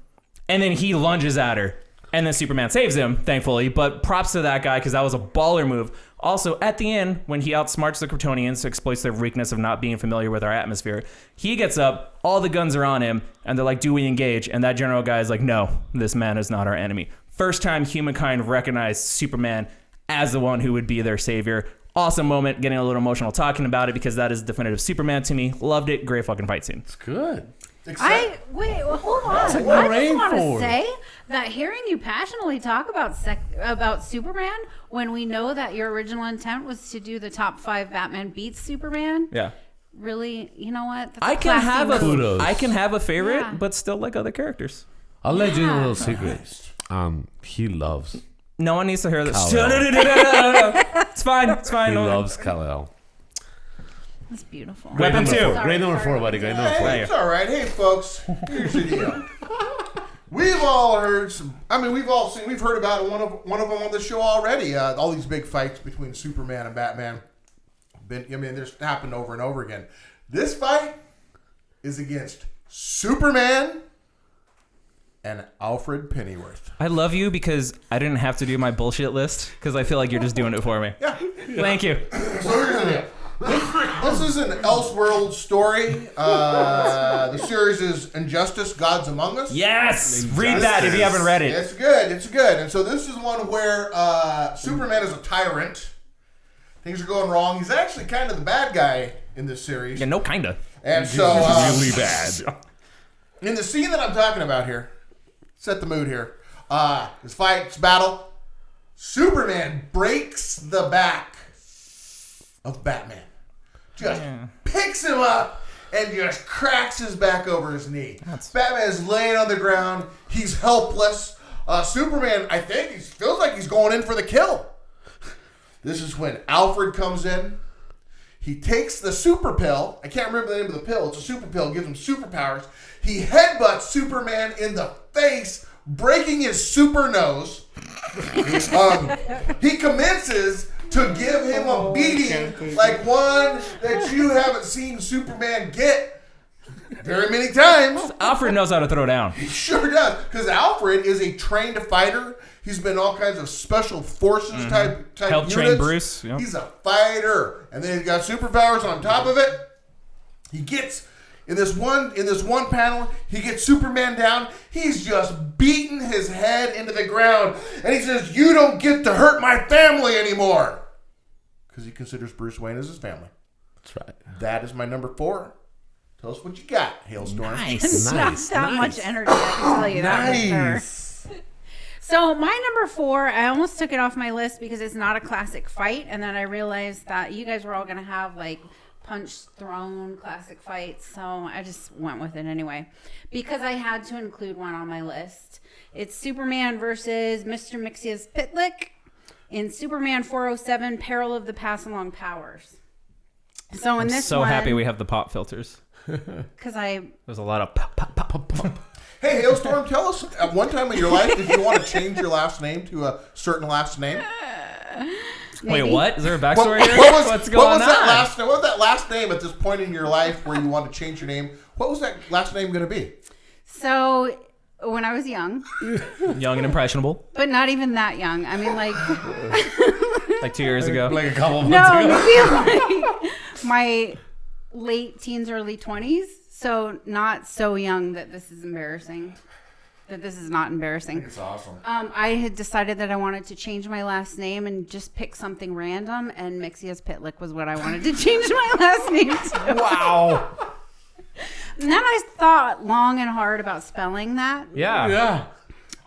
And then he lunges at her. And then Superman saves him, thankfully. But props to that guy because that was a baller move. Also, at the end, when he outsmarts the Kryptonians, exploits their weakness of not being familiar with our atmosphere, he gets up, all the guns are on him, and they're like, do we engage? And that general guy is like, no, this man is not our enemy. First time humankind recognized Superman as the one who would be their savior. Awesome moment, getting a little emotional talking about it because that is definitive Superman to me. Loved it. Great fucking fight scene. It's good. Hold on. I just want to say that hearing you passionately talk about Superman when we know that your original intent was to do the top 5 Batman beats Superman. Yeah. Really, you know what? That's I can have a favorite, Yeah. but still like other characters. I'll let you know a little secret. He loves. No one needs to hear this. Kal-El. It's fine. It's fine. He No- loves Kal-El. That's beautiful. Great Grade number number 2. four. Grade number 4, buddy. Grade number 4. Hey, it's all right. Hey, folks, here's the deal. We've all heard some. I mean, we've heard about one of them on the show already. All these big fights between Superman and Batman. There's happened over and over again. This fight is against Superman and Alfred Pennyworth. I love you because I didn't have to do my bullshit list because I feel like you're just doing it for me. Yeah. Thank you. So here's the deal. This is an Elseworld story. The series is Injustice: Gods Among Us. Yes! Read that if you haven't read it. It's good. It's good. And so this is one where Superman is a tyrant. Things are going wrong. He's actually kind of the bad guy in this series. Yeah, no, kinda. And so Really bad. in the scene that I'm talking about here, set the mood here. This fight, this battle, Superman breaks the back of Batman. Just picks him up and just cracks his back over his knee. Batman is laying on the ground. He's helpless. Superman, I think, feels like he's going in for the kill. This is when Alfred comes in. He takes the super pill. I can't remember the name of the pill. It's a super pill. Gives him superpowers. He headbutts Superman in the face, breaking his super nose. He commences to give him a beating like one that you haven't seen Superman get very many times. Alfred knows how to throw down. He sure does. Because Alfred is a trained fighter. He's been in all kinds of special forces type Help units. train Bruce. Yep. He's a fighter. And then he's got superpowers on top of it. He gets in this one panel, he gets Superman down. He's just beating his head into the ground. And he says, "You don't get to hurt my family anymore." Because he considers Bruce Wayne as his family. That's right. That is my number 4. Tell us what you got, HaleStorm. Nice. Not that much energy, I can tell you that. For sure. So my number 4, I almost took it off my list because it's not a classic fight, and then I realized that you guys were all gonna have like punch thrown classic fights, so I just went with it anyway because I had to include one on my list. It's Superman versus Mr. Mxyzptlk in Superman 407: Peril of the Pass Along Powers. So in this one, happy we have the pop filters. because There's a lot of pop, pop, pop, pop, pop. Hey, HaleStorm, tell us at one time in your life, did you want to change your last name to a certain last name? Wait, what? Is there a backstory here? What's going what was on? What was that last name at this point in your life where you wanted to change your name? What was that last name going to be? So when I was young, Young and impressionable. but not even that young. I mean, like Like 2 years ago. Like a couple months no, ago. maybe like my late teens, early 20s. So not so young that this is embarrassing. That this is not embarrassing. It's awesome. I had decided that I wanted to change my last name and just pick something random, and Mxyzptlk was what I wanted to change my last name to. Wow. And then I thought long and hard about spelling that. Yeah. Yeah.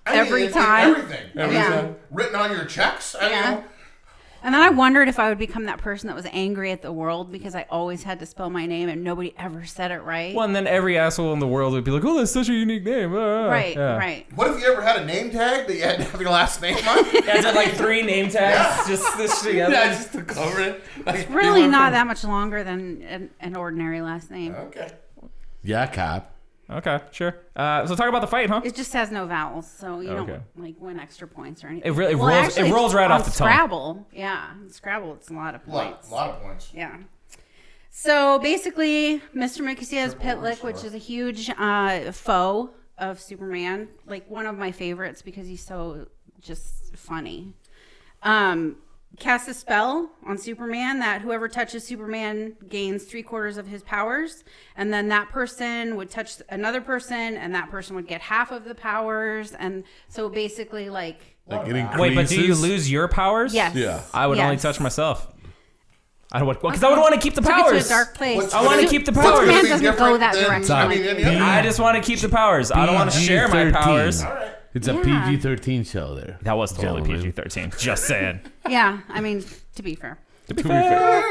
Every time. Everything. Every time. Written on your checks. I Yeah. mean, And then I wondered if I would become that person that was angry at the world because I always had to spell my name and nobody ever said it right. Well, and then every asshole in the world would be like, "Oh, that's such a unique name." Right, Yeah. right. what if you ever had a name tag that you had to have your last name on? Yeah, it's like 3 name tags, just stitched together. Yeah, just to cover it. Like, Really not that much longer than an ordinary last name. Okay. Yeah, Cap. Okay, sure. So talk about the fight, huh? It just has no vowels, so you Okay. don't like win extra points or anything. It really Well, rolls. actually, It rolls right on off the tongue. Scrabble, yeah, in Scrabble, it's a lot of points. A lot of points. Yeah. So basically, Mr. Mxyzptlk, which is a huge foe of Superman, like one of my favorites because he's so just funny. Casts a spell on Superman that whoever touches Superman gains 3/4 of his powers, and then that person would touch another person, and that person would get half of the powers, and so basically, like Like it increases. Wait, but do you lose your powers? yes, Yeah. I would only Yes. touch myself. I don't want because I would want to keep the powers. To a dark place. I want to keep the What's powers. gonna Superman be doesn't go different that than direction. any other? I just want to keep the powers. I don't want to share my PG-13. powers. All right. It's a Yeah. PG-13 show there. That was totally Gentlemen. PG-13. Just saying. Yeah, I mean, to be fair. To be fair.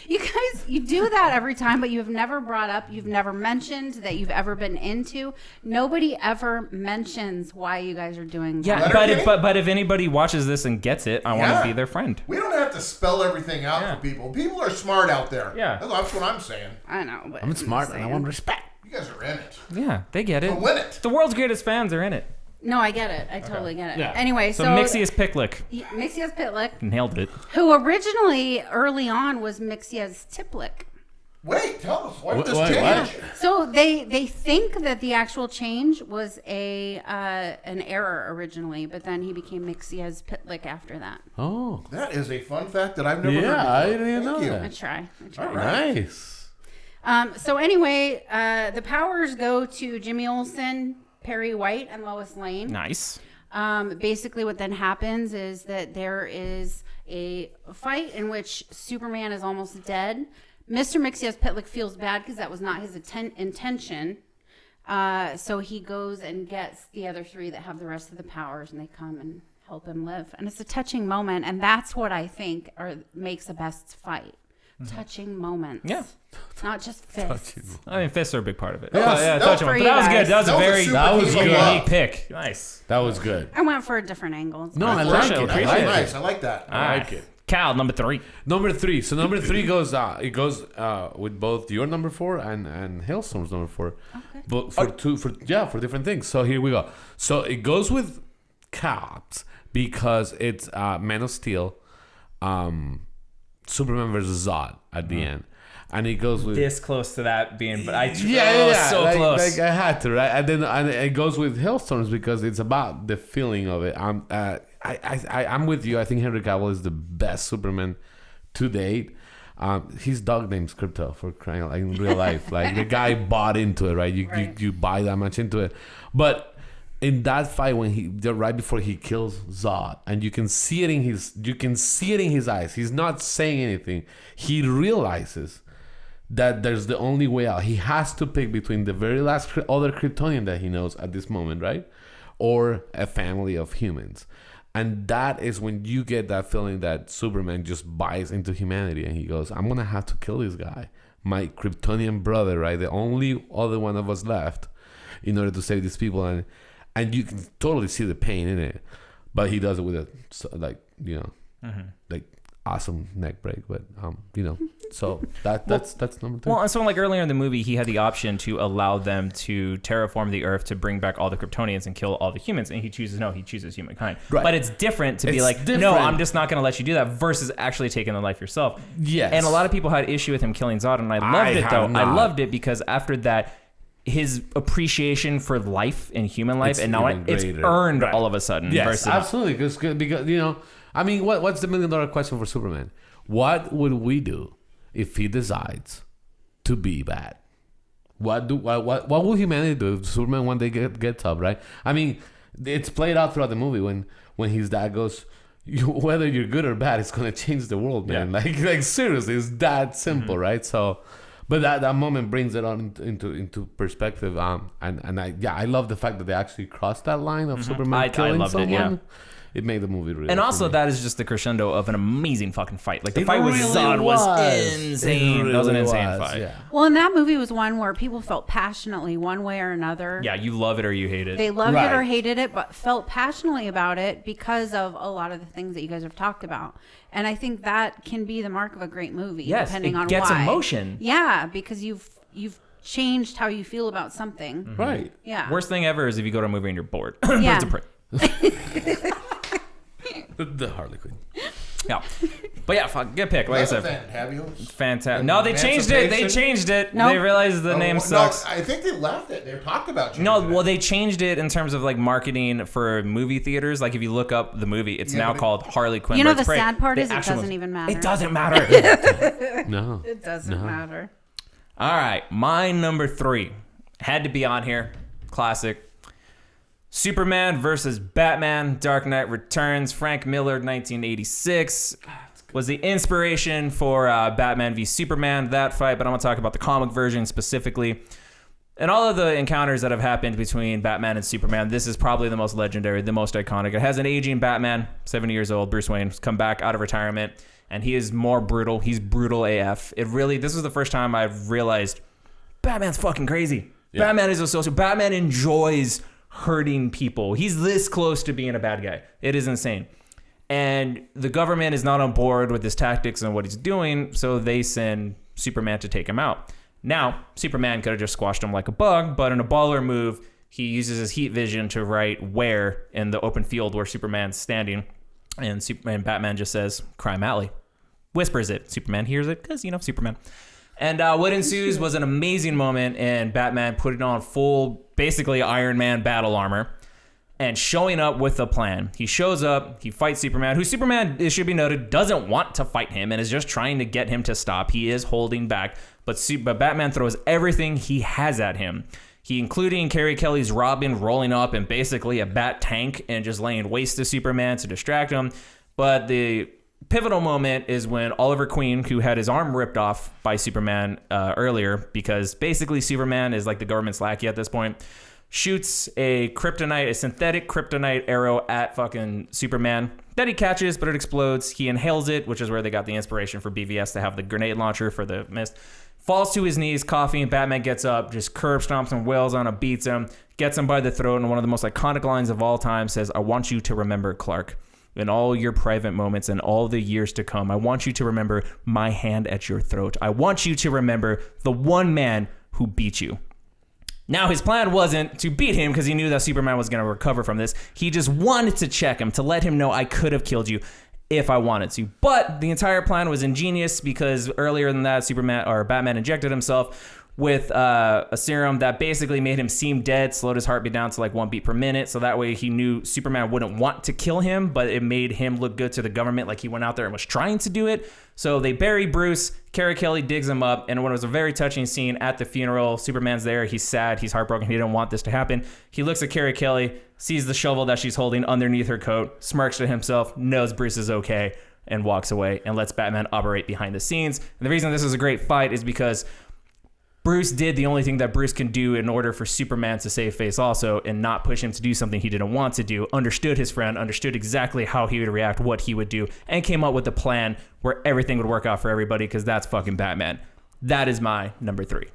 You guys, you do that every time, but you've never brought up, you've never mentioned that you've ever been into. Nobody ever mentions why you guys are doing that. Yeah, but if anybody watches this and gets it, I want Yeah. to be their friend. We don't have to spell everything out Yeah. for people. People are smart out there. Yeah. That's what I'm saying. I know, but I'm smart and I saying. want respect. You guys are in it. Yeah, they get it. We'll win it. The world's greatest fans are in it. No, I get it. I totally get it. Yeah. Anyway, So so Mixius Picklick Mixius Pitlick, nailed it. who originally early on was Mixius Tiplick. Wait, tell us. Why did Wait, this what? change? So they think that the actual change was an error originally, but then he became Mixius Pitlick after that. Oh, That is a fun fact that I've never heard yeah, before. I didn't Thank know you. I that. try. All right. Nice. So anyway, the powers go to Jimmy Olsen, Perry White, and Lois Lane. Nice. Basically, what then happens is that there is a fight in which Superman is almost dead. Mr. Mixius Pitlick feels bad because that was not his intention. So he goes and gets the other three that have the rest of the powers, and they come and help him live. And it's a touching moment, and that's what I think makes the best fight. Touching moments. Yeah. Not just fists. I mean, fists are a big part of it. That was- yeah, that touch was them. for But you that was guys. good. That was a very super that was team good. love. unique pick. Nice. That was good. I went for a different angle. No, I Appreciate like it, it. I appreciate like it. it. Nice. I like that. All right. like it. Cal, number 3. Number 3. So number 3 goes. It goes with both your number 4 and HaleStorm's number 4, but for different things. So here we go. So it goes with Caps because it's Man of Steel, Superman versus Zod at the end, and it goes with This close to that being, but I so like, close. Like I had to, right? And then it goes with HaleStorms because it's about the feeling of it. I'm with you. I think Henry Cavill is the best Superman to date. His dog name's Crypto, for crying out loud, in real life. Like the guy bought into it, right? You buy that much into it. But in that fight, when right before he kills Zod, and you can see it in his eyes. He's not saying anything. He realizes that there's the only way out. He has to pick between the very last other Kryptonian that he knows at this moment, right? Or a family of humans. And that is when you get that feeling that Superman just buys into humanity and he goes, I'm going to have to kill this guy. My Kryptonian brother, right? The only other one of us left in order to save these people. And you can totally see the pain in it. But he does it with like awesome neck break. But, so that's number 3. Well, and so like earlier in the movie, he had the option to allow them to terraform the Earth to bring back all the Kryptonians and kill all the humans, and he chooses humankind. Right. But it's different to be It's like, no, different. I'm just not going to let you do that, versus actually taking the life yourself. Yes. And a lot of people had issue with him killing Zod, and I loved it though. have I not. loved it because after that, his appreciation for life and human life, It's and now even it's greater. earned Right. all of a sudden. Yes, versus absolutely. Because I mean, what's the $1 million question for Superman? What would we do if he decides to be bad? What will humanity do if Superman one day gets up, right? I mean, it's played out throughout the movie when his dad goes, whether you're good or bad, it's gonna change the world, man. Yeah. Like seriously, it's that simple, right? So. But that moment brings it on into perspective. And I love the fact that they actually crossed that line of Superman I killing loved it, someone. yeah. It made the movie real. And for also, me. that is just the crescendo of an amazing fucking fight. Like, the It fight with really Zod was was. insane. It That was an really insane was, fight. yeah. Well, and that movie was one where people felt passionately one way or another. Yeah, you love it or you hate it. They loved it or Right. hated it, but felt passionately about it because of a lot of the things that you guys have talked about. And I think that can be the mark of a great movie, Yes, depending it on gets why. emotion. Yeah, because you've changed how you feel about something. Right. Yeah. Worst thing ever is if you go to a movie and you're bored. Yeah. Birds of Prey. The Harley Quinn. Yeah. But yeah, fuck, good pick. Like I That's said, offended, have you? fantastic. No, they changed it. They Emancipation? changed it. Nope. They realized the name sucks. No, I think they left it. They talked about changing No, it. well, they changed it in terms of like marketing for movie theaters. Like if you look up the movie, it's Yeah, now but it- called Harley Quinn. You know, Birds of the Prey. sad part The is it actual doesn't movie. even matter. It doesn't matter. No. It doesn't matter. All right, my number 3 had to be on here. Classic. Superman versus Batman, Dark Knight Returns, Frank Miller, 1986. was the inspiration for Batman v Superman, that fight, but I'm going to talk about the comic version specifically. And all of the encounters that have happened between Batman and Superman, this is probably the most legendary, the most iconic. It has an aging Batman, 70 years old, Bruce Wayne, has come back out of retirement, and he is more brutal. He's brutal AF. This was the first time I've realized Batman's fucking crazy. Yeah. Batman is a sociopath. Batman enjoys hurting people. He's this close to being a bad guy. It is insane. And the government is not on board with his tactics and what he's doing, so they send Superman to take him out. Now, Superman could have just squashed him like a bug, but in a baller move, he uses his heat vision to write where in the open field where Superman's standing, and Batman just says, Crime Alley. Whispers it. Superman hears it because, Superman. And what ensues was an amazing moment, and Batman putting on full, basically Iron Man battle armor and showing up with a plan. He shows up, he fights Superman, who Superman, it should be noted, doesn't want to fight him and is just trying to get him to stop. He is holding back, but Batman throws everything he has at him. Including Carrie Kelly's Robin rolling up in basically a bat tank and just laying waste to Superman to distract him. But the pivotal moment is when Oliver Queen, who had his arm ripped off by Superman earlier, because basically Superman is like the government's lackey at this point, shoots a synthetic kryptonite arrow at fucking Superman that he catches, but it explodes. He inhales it, which is where they got the inspiration for BVS to have the grenade launcher for the mist. Falls to his knees, coughing. Batman gets up, just curb stomps and wails on him, beats him, gets him by the throat, and one of the most iconic lines of all time says, I want you to remember, Clark, in all your private moments and all the years to come, I want you to remember my hand at your throat. I want you to remember the one man who beat you. Now, his plan wasn't to beat him because he knew that Superman was going to recover from this. He just wanted to check him, to let him know I could have killed you if I wanted to. But the entire plan was ingenious because earlier than that, Batman injected himself with a serum that basically made him seem dead, slowed his heartbeat down to like 1 beat per minute. So that way he knew Superman wouldn't want to kill him, but it made him look good to the government, like he went out there and was trying to do it. So they bury Bruce. Carrie Kelly digs him up, and when it was a very touching scene at the funeral, Superman's there. He's sad. He's heartbroken. He didn't want this to happen. He looks at Carrie Kelly, sees the shovel that she's holding underneath her coat, smirks to himself, knows Bruce is okay, and walks away and lets Batman operate behind the scenes. And the reason this is a great fight is because Bruce did the only thing that Bruce can do in order for Superman to save face also and not push him to do something he didn't want to do, understood his friend, understood exactly how he would react, what he would do, and came up with a plan where everything would work out for everybody because that's fucking Batman. That is my number 3.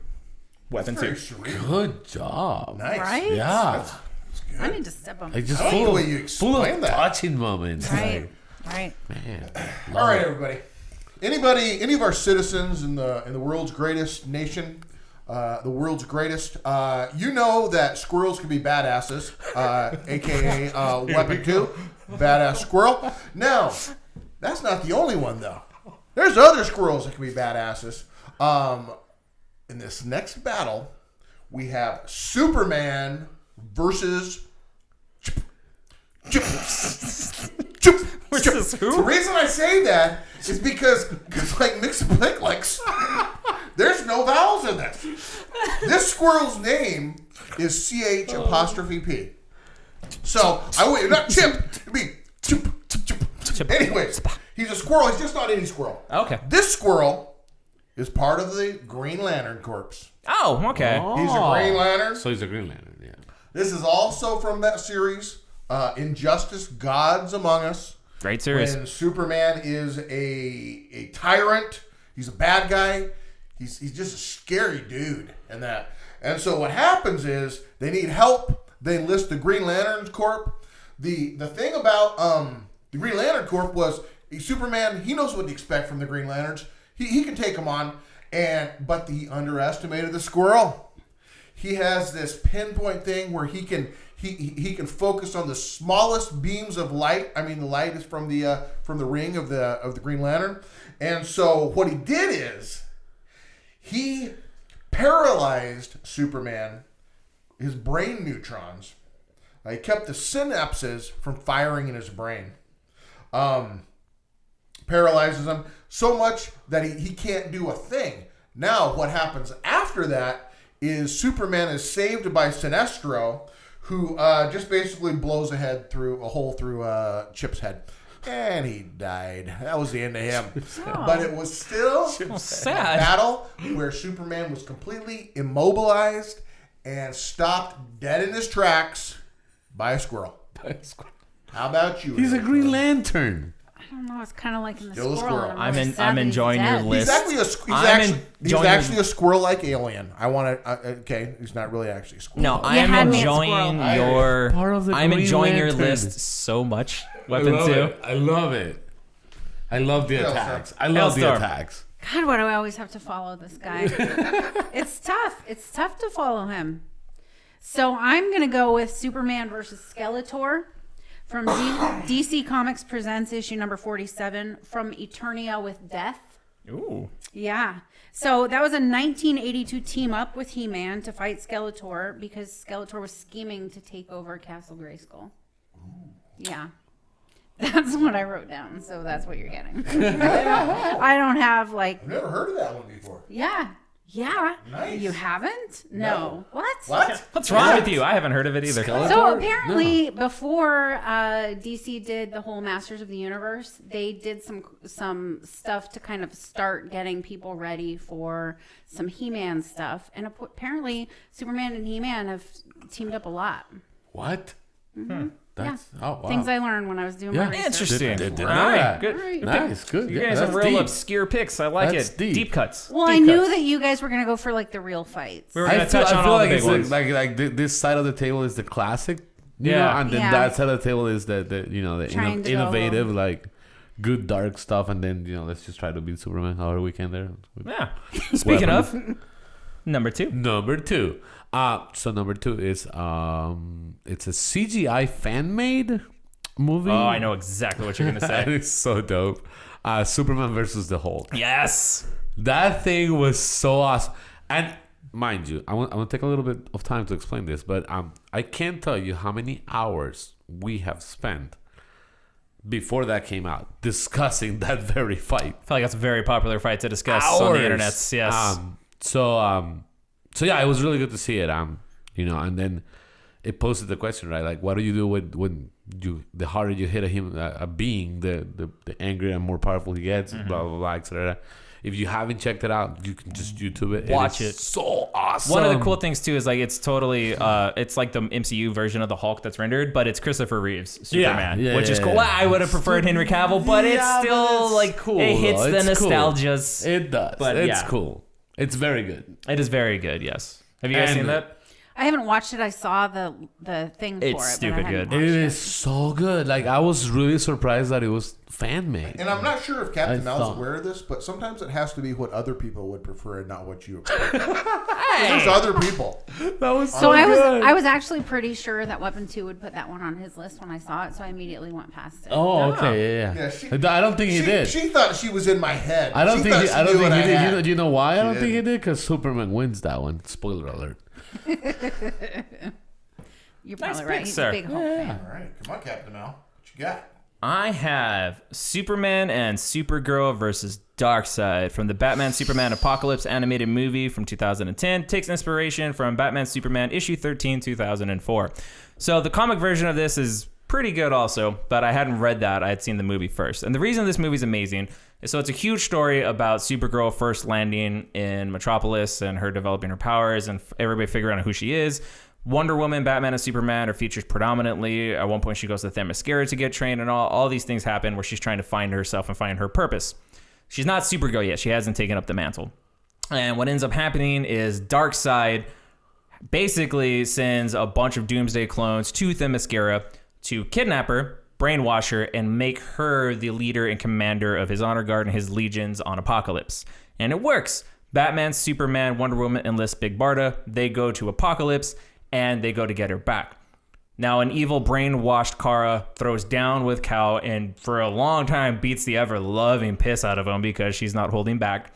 Weapon 2. Good job. Nice. Right? Yeah. I need to step on Like just I like the way you full explain of that. touching moments. Right. Right. Man. All right, everybody. Any of our citizens in the world's greatest nation, the world's greatest, you know that squirrels can be badasses, aka Weapon 2, badass squirrel. Now, that's not the only one though. There's other squirrels that can be badasses. In this next battle, we have Superman versus. Versus who? The reason I say that is because like Mix Blick likes. There's no vowels in this. This squirrel's name is CH''P. So I would not Chip. It'd be Chip. Anyways, he's a squirrel. He's just not any squirrel. Okay. This squirrel is part of the Green Lantern Corps. Oh, okay. He's a Green Lantern. So he's a Green Lantern, yeah. This is also from that series, Injustice: Gods Among Us. Great series. When Superman is a tyrant, he's a bad guy. He's just a scary dude, and so what happens is they need help. They enlist the Green Lantern Corps. The thing about the Green Lantern Corps was Superman. He knows what to expect from the Green Lanterns. He can take them on, but he underestimated the squirrel. He has this pinpoint thing where he can focus on the smallest beams of light. I mean, the light is from the ring of the Green Lantern, and so what he did is he paralyzed Superman, his brain neutrons. He kept the synapses from firing in his brain. Paralyzes him so much that he can't do a thing. Now, what happens after that is Superman is saved by Sinestro, who just basically blows a hole through Chip's head. and he died. That was the end of him. But it was still sad. a battle where Superman was completely immobilized and stopped dead in his tracks by a squirrel. How about you? He's a Green Lantern. I don't know. It's kind of like in the Still a squirrel. squirrel. and I'm I'm enjoying your dead. list. He's actually a squirrel-like alien. I want to. Okay, he's not really actually a squirrel. No, I You am had me at enjoying squirrel. your. Part of the I'm Green enjoying your Lantern. list so much. I Weapon love 2. it. I love it. I love the What else, attacks. I love the HaleStorm. attacks. God, why do I always have to follow this guy? It's tough. It's tough to follow him. So I'm going to go with Superman versus Skeletor from DC Comics Presents issue number 47 from Eternia with Death. Ooh. Yeah. So that was a 1982 team up with He-Man to fight Skeletor because Skeletor was scheming to take over Castle Grayskull. Yeah. That's what I wrote down, so that's what you're getting. I don't have like, I've never heard of that one before. yeah. Nice. You haven't? No. What? What? What's wrong with you? I haven't heard of it either. Skeletor? So apparently, before DC did the whole Masters of the Universe, they did some stuff to kind of start getting people ready for some He-Man stuff, and apparently, Superman and He-Man have teamed up a lot. What? Mm-hmm. That's, oh, wow. Things I learned when I was doing my research. Interesting. Did All know right, that. good. Nice, good. You Yeah, guys have that's real deep. obscure picks. I like That's it. deep. Cuts. Well, Deep I knew cuts. that you guys were gonna go for like the real fights. We were I gonna feel, touch I on feel all the like big it's ones. like this side of the table is the classic, you Yeah. know, and then Yeah. that side of the table is the you know, the Trying to go innovative, like good dark stuff, and then let's just try to beat Superman however we can there. Yeah. Speaking Weapons. of, number 2. Number 2. So number 2 is it's a CGI fan made movie. Oh, I know exactly what you're gonna say. It's so dope. Superman versus the Hulk. Yes. That thing was so awesome. And mind you, I want to take a little bit of time to explain this, but I can't tell you how many hours we have spent before that came out discussing that very fight. I feel like that's a very popular fight to discuss on the internet. Yes. So yeah, it was really good to see it. And then it posed the question, right? Like, what do you do when the harder you hit a being, the angrier and more powerful he gets, blah blah blah, etc. If you haven't checked it out, you can just YouTube it. Watch It's it. So awesome. One of the cool things too is like it's totally it's like the MCU version of the Hulk that's rendered, but it's Christopher Reeves Superman, Yeah, which is yeah, cool. yeah. I would have preferred Henry Cavill, but it's Yeah, but still it's like cool, it hits though. the It's cool. nostalgias. It does. But It's yeah. cool. It's very good. It is very good. Yes. Have you guys And- seen that? I haven't watched it. I saw the thing for it. It's but I stupid haven't good. It watched is so good. Like, I was really surprised that it was fan made. And I'm not sure if Captain I Mal's thought- aware of this, but sometimes it has to be what other people would prefer and not what you prefer. There's other people. That was So I was actually pretty sure that Weapon 2 would put that one on his list when I saw it, so I immediately went past it. Oh, okay, yeah. Yeah, I don't think he did. She thought she was in my head. I don't She think thought he, she I don't knew think what he I did. had. You know why I She don't think he did. did? Because Superman wins that one. Spoiler alert. You're Nice probably right. pick, He's sir. a big Hulk fan. All right, come on, Captain Mal. What you got? I have Superman and Supergirl versus Darkseid from the Batman Superman Apocalypse animated movie from 2010. Takes inspiration from Batman Superman issue 13, 2004. So the comic version of this is pretty good also, but I hadn't read that. I had seen the movie first. And the reason this movie's amazing is so it's a huge story about Supergirl first landing in Metropolis and her developing her powers and everybody figuring out who she is. Wonder Woman, Batman, and Superman are featured predominantly. At one point, she goes to Themyscira to get trained, and all these things happen where she's trying to find herself and find her purpose. She's not Supergirl yet. She hasn't taken up the mantle. And what ends up happening is Darkseid basically sends a bunch of Doomsday clones to Themyscira to kidnap her, brainwash her, and make her the leader and commander of his honor guard and his legions on Apocalypse. And it works. Batman, Superman, Wonder Woman enlist Big Barda. They go to Apocalypse, and they go to get her back. Now, an evil brainwashed Kara throws down with Kal and for a long time beats the ever-loving piss out of him because she's not holding back.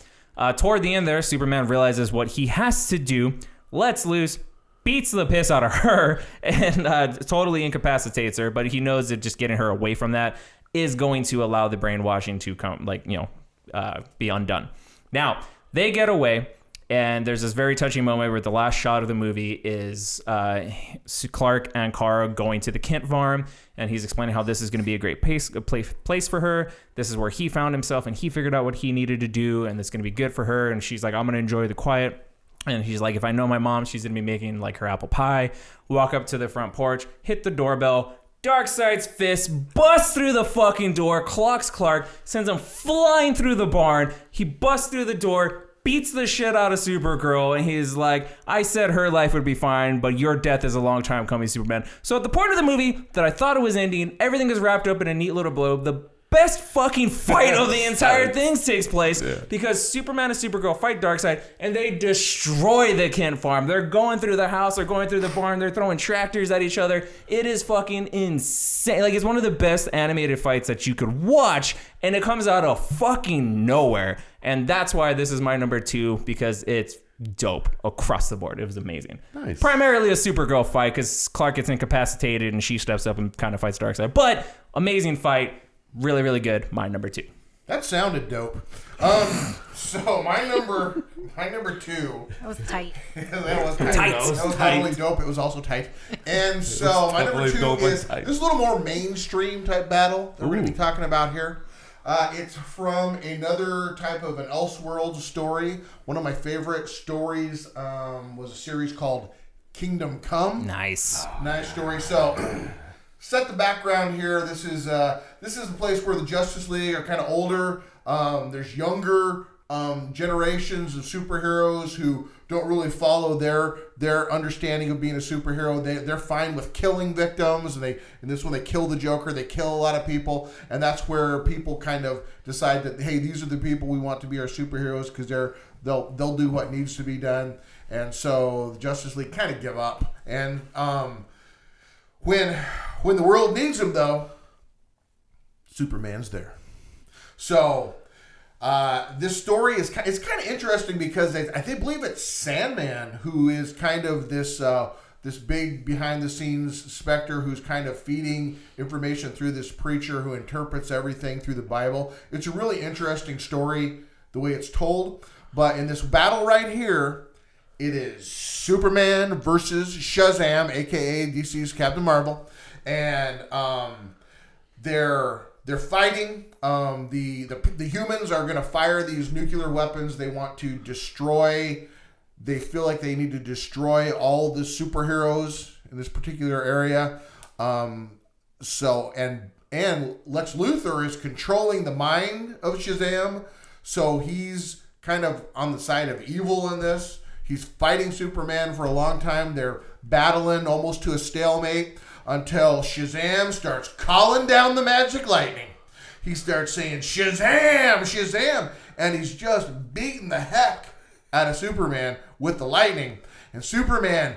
Toward the end there, Superman realizes what he has to do, lets loose, beats the piss out of her, and totally incapacitates her, but he knows that just getting her away from that is going to allow the brainwashing to come, be undone. Now, they get away, And there's this very touching moment where the last shot of the movie is Clark and Kara going to the Kent farm, and he's explaining how this is going to be a great place for her. This is where he found himself, and he figured out what he needed to do, and it's going to be good for her. And she's like, I'm going to enjoy the quiet. And he's like, if I know my mom, she's going to be making like her apple pie. Walk up to the front porch, hit the doorbell. Darkseid's fist busts through the fucking door, clocks Clark, sends him flying through the barn. He busts through the door, beats the shit out of Supergirl, and he's like, I said her life would be fine, but your death is a long time coming, Superman. So at the point of the movie that I thought it was ending, everything is wrapped up in a neat little blow. The best fucking fight of the entire thing takes place because Superman and Supergirl fight Darkseid, and they destroy the Kent farm. They're going through the house, they're going through the barn, they're throwing tractors at each other. It is fucking insane. Like, it's one of the best animated fights that you could watch, and it comes out of fucking nowhere. And that's why this is my number 2, because it's dope across the board. It was amazing. Nice. Primarily a Supergirl fight because Clark gets incapacitated and she steps up and kind of fights Darkseid. But amazing fight. Really, really good. My number 2. That sounded dope. So my number 2. That was tight. That was tight. Tight. That was not only dope, it was also tight. And so my number 2 is this is a little more mainstream type battle that we're going to be talking about here. It's from another type of an Elseworlds story. One of my favorite stories was a series called Kingdom Come. Nice. Nice story. So, set the background here. This is a place where the Justice League are kind of older. There's younger generations of superheroes who don't really follow their understanding of being a superhero. They're fine with killing victims, and this is when they kill the Joker. They kill a lot of people, and that's where people kind of decide that, hey, these are the people we want to be our superheroes because they'll do what needs to be done. And so the Justice League kind of give up. And when the world needs him, though, Superman's there. So this story is kind of interesting because I believe it's Sandman who is kind of this big behind the scenes specter who's kind of feeding information through this preacher who interprets everything through the Bible. It's a really interesting story the way it's told. But in this battle right here, it is Superman versus Shazam, aka DC's Captain Marvel, and they're fighting. The humans are going to fire these nuclear weapons. They want to destroy. They feel like they need to destroy all the superheroes in this particular area. And Lex Luthor is controlling the mind of Shazam, so he's kind of on the side of evil in this. He's fighting Superman for a long time. They're battling almost to a stalemate until Shazam starts calling down the magic lightning. He starts saying, Shazam, Shazam, and he's just beating the heck out of Superman with the lightning. And Superman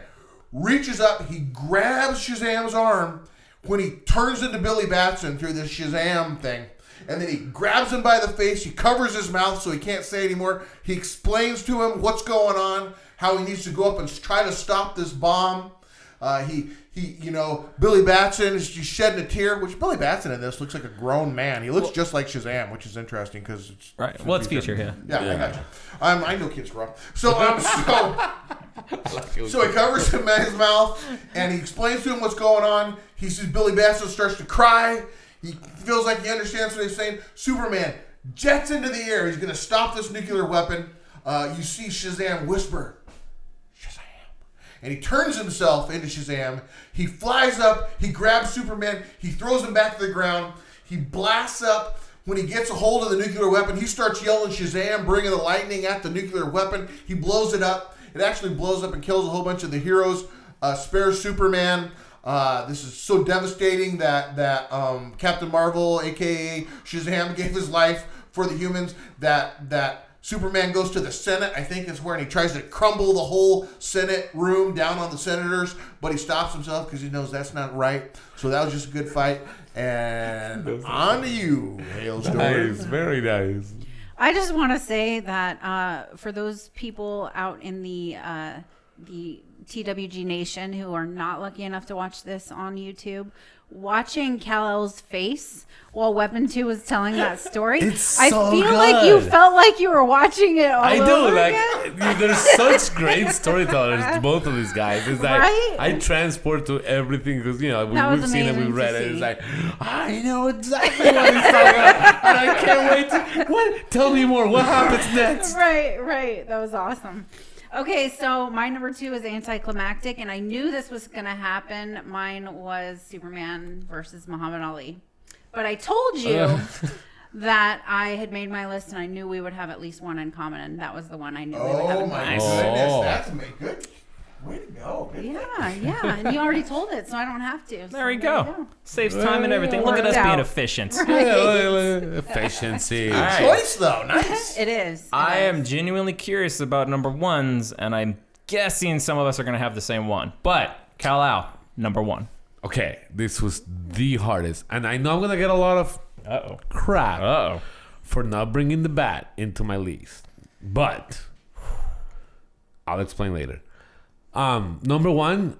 reaches up, he grabs Shazam's arm when he turns into Billy Batson through this Shazam thing. And then he grabs him by the face, he covers his mouth so he can't say anymore. He explains to him what's going on, how he needs to go up and try to stop this bomb. Billy Batson is just shedding a tear, which Billy Batson in this looks like a grown man. He looks just like Shazam, which is interesting because it's right. Well, it's future, yeah. Yeah, I got you. I know kids grow up. So he covers him in his mouth and he explains to him what's going on. He sees Billy Batson starts to cry. He feels like he understands what he's saying. Superman jets into the air. He's going to stop this nuclear weapon. You see Shazam whisper, Shazam. And he turns himself into Shazam. He flies up. He grabs Superman. He throws him back to the ground. He blasts up. When he gets a hold of the nuclear weapon, he starts yelling Shazam, bringing the lightning at the nuclear weapon. He blows it up. It actually blows up and kills a whole bunch of the heroes. Spares Superman. This is so devastating that Captain Marvel, a.k.a. Shazam, gave his life for the humans, that Superman goes to the Senate, I think is where, and he tries to crumble the whole Senate room down on the senators, but he stops himself because he knows that's not right. So that was just a good fight. And on to you, HaleStorm. Nice, very nice. I just want to say that for those people out in the TWG Nation who are not lucky enough to watch this on YouTube, watching Kal-El's face while Weapon 2 was telling that story. I feel like you felt like you were watching it all over again. There's such great storytellers, both of these guys. It's like Right? I transport to everything because we've seen it, we've read it. It's like I know exactly what he's talking about, and I can't wait to tell me more. What happens next? Right. That was awesome. Okay, so my number 2 is anticlimactic, and I knew this was going to happen. Mine was Superman versus Muhammad Ali. But I told you that I had made my list, and I knew we would have at least one in common, and that was the one I knew we would have in common. Goodness, that's good. Way to go. Yeah, and you already told it, so I don't have to. There we go. Saves time and everything. Look at us being efficient. Efficiency. Good choice, though. Nice. It is. I am genuinely curious about number 1s, and I'm guessing some of us are going to have the same one. But Kal-El, number 1. Okay, this was the hardest, and I know I'm gonna get a lot of crap for not bringing the bat into my list, but I'll explain later. Number 1,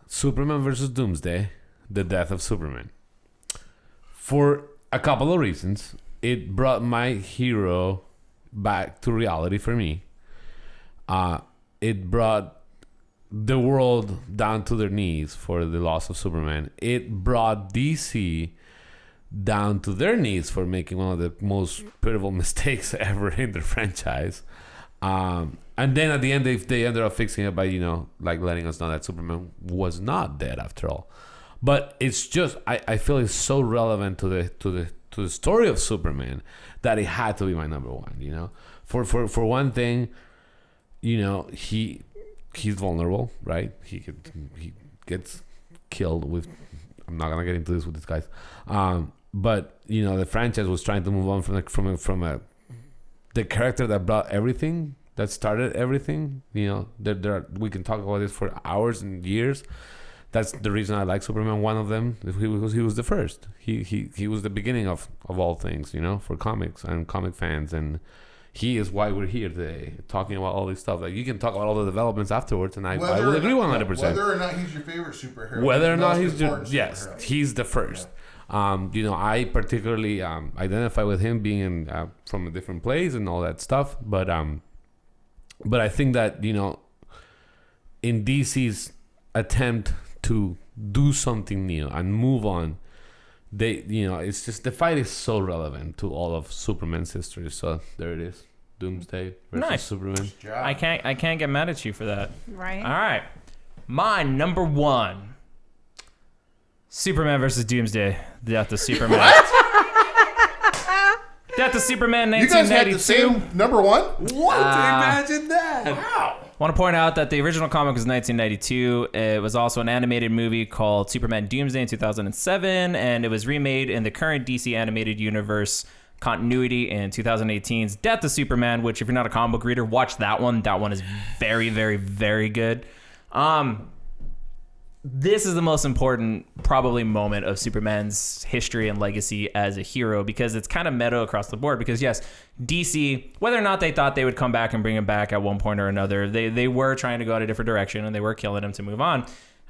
Superman versus Doomsday, the death of Superman. For a couple of reasons, it brought my hero back to reality for me. It brought the world down to their knees for the loss of Superman. It brought DC down to their knees for making one of the most pitiful mistakes ever in their franchise. And then at the end, they ended up fixing it by, letting us know that Superman was not dead after all. But it's just, I feel it's so relevant to the story of Superman that it had to be my number 1. For one thing, he's vulnerable, right? He gets killed with. I'm not gonna get into this with these guys, but the franchise was trying to move on from the character that brought everything, that started everything. We can talk about this for hours and years. That's the reason I like Superman. One of them, because he was the first. He was the beginning of all things, for comics and comic fans, and he is why we're here today, talking about all this stuff. Like, you can talk about all the developments afterwards, and I will agree 100%. Whether or not he's your favorite superhero. Whether or not he's he's the first. Yeah. I particularly identify with him being from a different place and all that stuff. But I think that in DC's attempt to do something new and move on, it's just the fight is so relevant to all of Superman's history. So there it is, Doomsday versus Superman. I can't get mad at you for that. Right. All right, my number 1, Superman versus Doomsday, Death of Superman. Death of Superman, 1992. You guys had the same number 1? What? Imagine that! Wow. I want to point out that the original comic was 1992. It was also an animated movie called Superman Doomsday in 2007, and it was remade in the current DC animated universe continuity in 2018's Death of Superman, which, if you're not a comic book reader, watch that one. That one is very, very, very good. This is the most important, probably, moment of Superman's history and legacy as a hero, because it's kind of meta across the board. Because, yes, DC, whether or not they thought they would come back and bring him back at one point or another, they were trying to go in a different direction, and they were killing him to move on.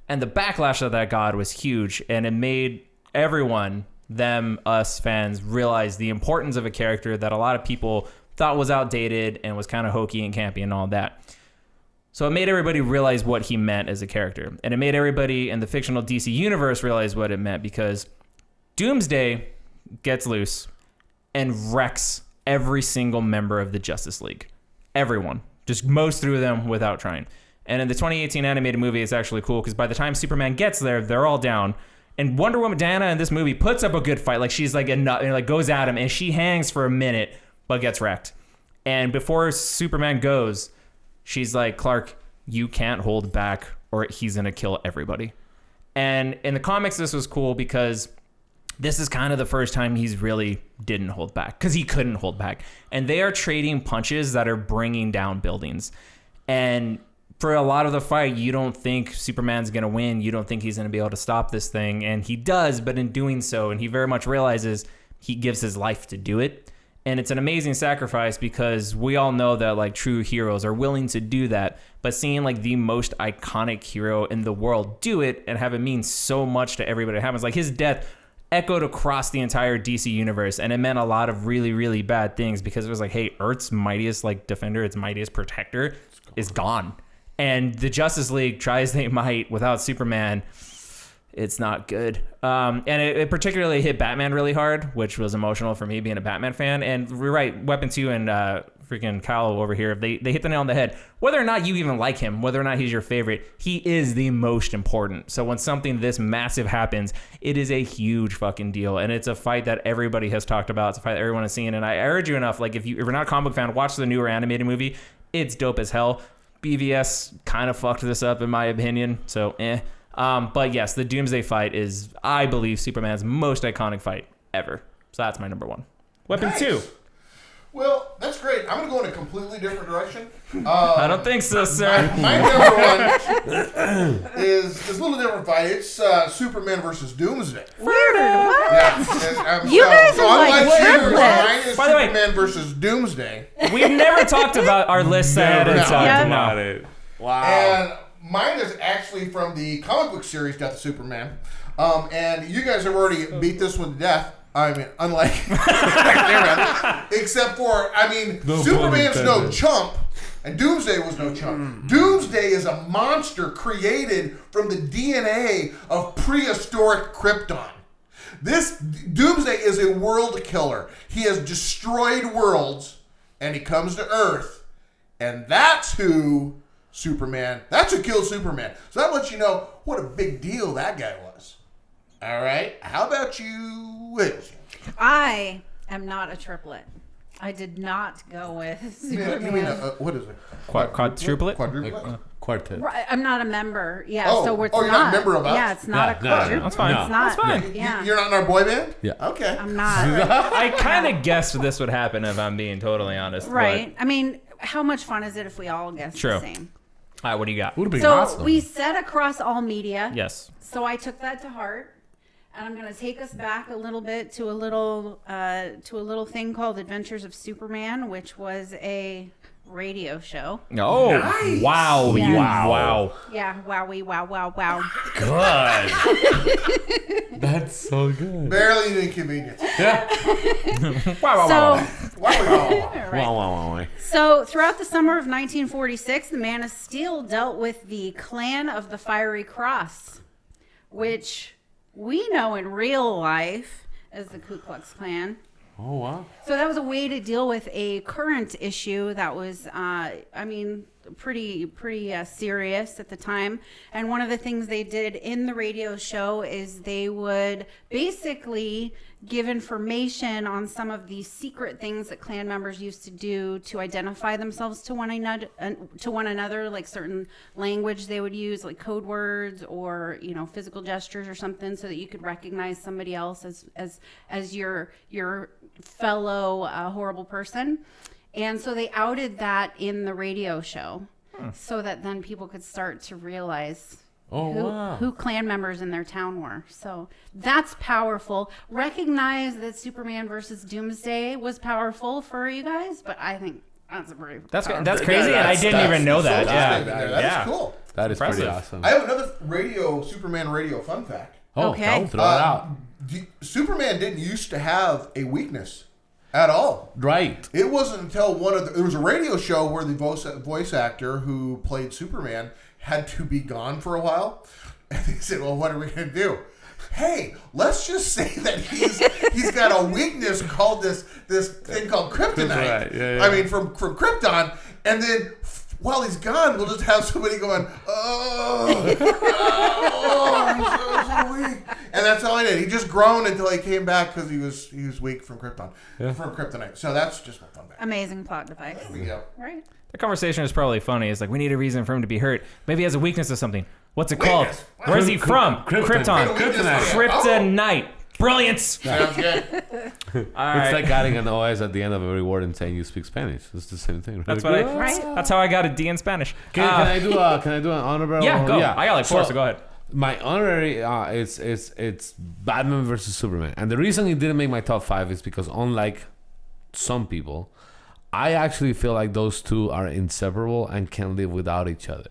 And the backlash of that got was huge, and it made everyone, us fans, realize the importance of a character that a lot of people thought was outdated and was kind of hokey and campy and all that. So it made everybody realize what he meant as a character. And it made everybody in the fictional DC universe realize what it meant, because Doomsday gets loose and wrecks every single member of the Justice League. Everyone. Just mows through them without trying. And in the 2018 animated movie, it's actually cool, because by the time Superman gets there, they're all down. And Wonder Woman, Diana, in this movie puts up a good fight. Like, she's like goes at him, and she hangs for a minute, but gets wrecked. And before Superman goes, she's like, Clark, you can't hold back, or he's going to kill everybody. And in the comics, this was cool, because this is kind of the first time he's really didn't hold back, because he couldn't hold back. And they are trading punches that are bringing down buildings. And for a lot of the fight, you don't think Superman's going to win. You don't think he's going to be able to stop this thing. And he does, but in doing so, and he very much realizes he gives his life to do it. And it's an amazing sacrifice because we all know that like true heroes are willing to do that. But seeing like the most iconic hero in the world do it and have it mean so much to everybody that happens, like his death echoed across the entire DC universe, and it meant a lot of really, really bad things because it was like, hey, Earth's mightiest like defender, its mightiest protector is gone. And the Justice League, try as they might, without Superman, it's not good. And it particularly hit Batman really hard, which was emotional for me being a Batman fan. And we're right, Weapon 2 and freaking Kal-El over here, they hit the nail on the head. Whether or not you even like him, whether or not he's your favorite, he is the most important. So when something this massive happens, it is a huge fucking deal. And it's a fight that everybody has talked about. It's a fight that everyone has seen. And I urge you enough, like if you're not a comic book fan, watch the newer animated movie. It's dope as hell. BVS kind of fucked this up in my opinion. So but yes, the Doomsday fight is, I believe, Superman's most iconic fight ever. So that's my number one. Weapon 2. Well, that's great. I'm going to go in a completely different direction. I don't think so, sir. My number one is a little different fight. It's Superman versus Doomsday. Weird. What? Yeah. You guys are like triplets. Mine is By the way, Superman versus Doomsday. We've never talked about our lists ahead of time. about it. Wow. And mine is actually from the comic book series Death of Superman. And you guys have already beat this one to death. I mean, unlike except for, Superman's no chump, and Doomsday was no chump. Doomsday is a monster created from the DNA of prehistoric Krypton. This Doomsday is a world killer. He has destroyed worlds, and he comes to Earth, and that's who killed Superman. So that lets you know what a big deal that guy was. All right. How about you, Liz? I am not a triplet. I did not go with Superman. You mean what is it? Quadruplet? Quadruplet? Quartet. Right, I'm not a member. Yeah, Oh. so it's Oh, you're not a member of us? Yeah, it's not No, a no, quadruplet. That's fine. It's not. That's fine. Yeah. You're not in our boy band? Yeah. Okay. I'm not. I kind of guessed this would happen if I'm being totally honest. Right. I mean, how much fun is it if we all guess True. the same? All right, what do you got? Would have been So awesome. we said across all media. Yes. So I took that to heart, and I'm going to take us back a little bit to a little thing called Adventures of Superman, which was a radio show. Oh, Nice. wow. Yeah. Wow. Yeah, wowie, wow. Good. That's so good. Barely an inconvenience. Wow. So, Wow. so throughout the summer of 1946, the Man of Steel dealt with the Clan of the Fiery Cross, which we know in real life as the Ku Klux Klan. Oh, wow. So that was a way to deal with a current issue that was, pretty serious at the time. And one of the things they did in the radio show is they would basically give information on some of the secret things that Klan members used to do to identify themselves to one another, like certain language they would use, like code words or physical gestures or something, so that you could recognize somebody else as your fellow horrible person. And so they outed that in the radio show so that then people could start to realize who Klan members in their town were. So that's powerful. Recognize that Superman versus Doomsday was powerful for you guys, but I think that's a pretty That's crazy, and I didn't even know that. That Yeah. is cool. That is Impressive. pretty awesome. I have another Superman radio fun fact. Okay. Throw it out. Superman didn't used to have a weakness at all. Right. It wasn't until there was a radio show where the voice actor who played Superman had to be gone for a while, and they said, "Well, what are we going to do? Hey, let's just say that he's got a weakness called this thing called kryptonite. Right. Yeah. I mean, from Krypton, and then." While he's gone, we'll just have somebody going, I'm so weak. And that's all he did. He just groaned until he came back because he was weak from Krypton, from kryptonite. So that's just my fun fact. amazing plot device. There we go. Right? The conversation is probably funny. It's like, we need a reason for him to be hurt. Maybe he has a weakness or something. What's it called? Weakness. Where's he from? Krypton. Kryptonite. Brilliance. Sounds good. All right. It's like adding an OS at the end of every word and saying you speak Spanish. It's the same thing. Right? That's what Right? That's how I got a D in Spanish. Can I do an honorable? Yeah, go. I got like four, so go ahead. My honorary it's Batman versus Superman, and the reason it didn't make my top 5 is because unlike some people. I actually feel like those two are inseparable and can live without each other.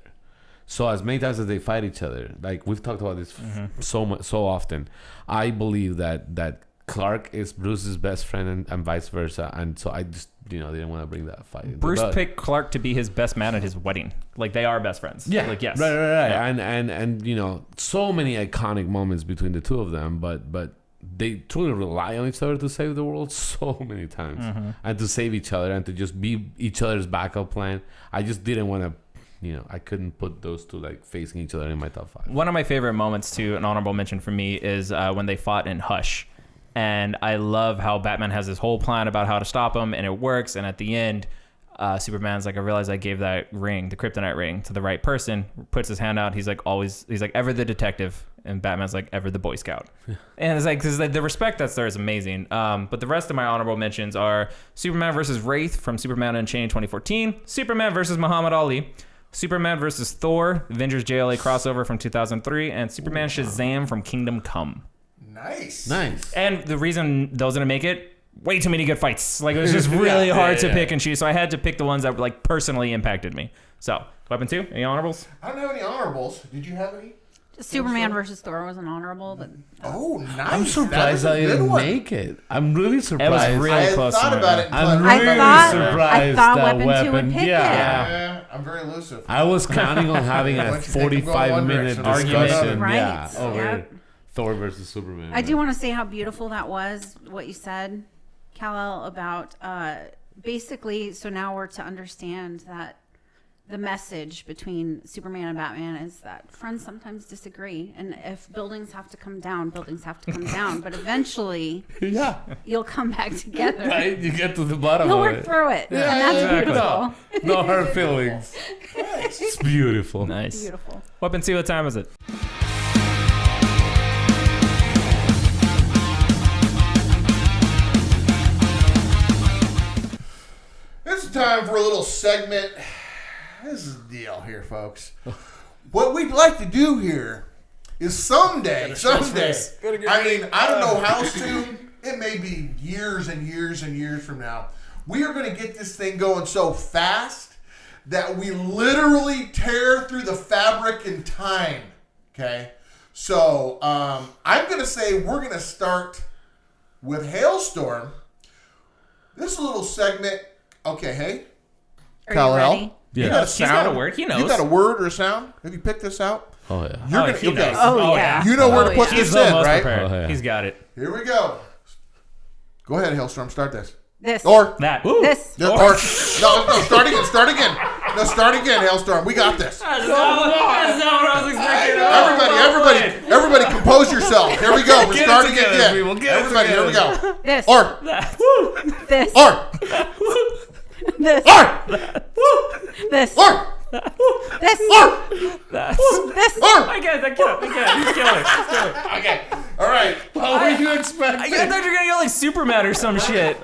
So as many times as they fight each other, like we've talked about this so often, I believe that Clark is Bruce's best friend and vice versa. And so I just, didn't want to bring that fight. Bruce picked Clark to be his best man at his wedding. Like, they are best friends. Yeah. Like, yes. Right. Yeah. And so many iconic moments between the two of them, but they truly rely on each other to save the world so many times and to save each other and to just be each other's backup plan. I just didn't want to, I couldn't put those two like facing each other in my top 5. One of my favorite moments, too, an honorable mention for me, is when they fought in Hush. And I love how Batman has this whole plan about how to stop him, and it works. And at the end, Superman's like, I realized I gave that ring, the kryptonite ring, to the right person. Puts his hand out. He's like, ever the detective. And Batman's like, ever the Boy Scout. And it's like, because the respect that's there is amazing. But the rest of my honorable mentions are Superman versus Wraith from Superman Unchained 2014, Superman versus Muhammad Ali, Superman versus Thor, Avengers JLA crossover from 2003, and Superman Shazam from Kingdom Come. Nice. And the reason those didn't make it, way too many good fights. Like, it was just really hard to pick and choose. So I had to pick the ones that like personally impacted me. So, Weapon 2, any honorables? I don't have any honorables. Did you have any? Superman versus Thor was an honorable, but Oh, nice. I'm surprised I didn't make it. I'm really surprised. It was really I had close. thought about it. I'm I really thought- surprised I thought that Weapon 2 would Weapon. pick it. Yeah, I'm very elusive. I was counting on having a Once you think I'm going 45-minute one direction, I'll go discussion, another. Right. yeah, over Yep. Thor versus Superman. I do want to say how beautiful that was, what you said, Kal-El, about basically, so now we're to understand that the message between Superman and Batman is that friends sometimes disagree. And if buildings have to come down, buildings have to come down. But eventually, Yeah, you'll come back together. right. You get to the bottom You'll of work it. through it. Yeah, And that's exactly. beautiful. No hard feelings. It's beautiful. Nice. Beautiful. Weapon 2, what time is it? It's time for a little segment. This is the deal here, folks. What we'd like to do here is someday, I mean, I don't know how soon, it may be years and years and years from now, we are going to get this thing going so fast that we literally tear through the fabric in time. Okay? So, I'm going to say we're going to start with HaleStorm. This is a little segment. Okay, hey. Are Kal-El? you ready? You Yeah. got a He's sound? got a word. He knows. You got a word or a sound? Have you picked this out? Oh yeah. You're gonna, he knows. Oh, yeah. You know where to put yeah. He's this the in, most right? prepared. Oh, yeah. He's got it. Here we go. Go ahead, HaleStorm. Start this. This. Or That. This. no, start again. Start again. No, start again, HaleStorm. We got this. That's not what I was expecting. Everybody, compose yourself. Here we go. We're Get it starting together, again. people. Get it Everybody, here we together. go. This. Or, This. or, This. or, This. or, This. or, This. or. I get it. He's killing it. Okay. All right. What were you expecting? I thought you were going to go like Superman or some shit.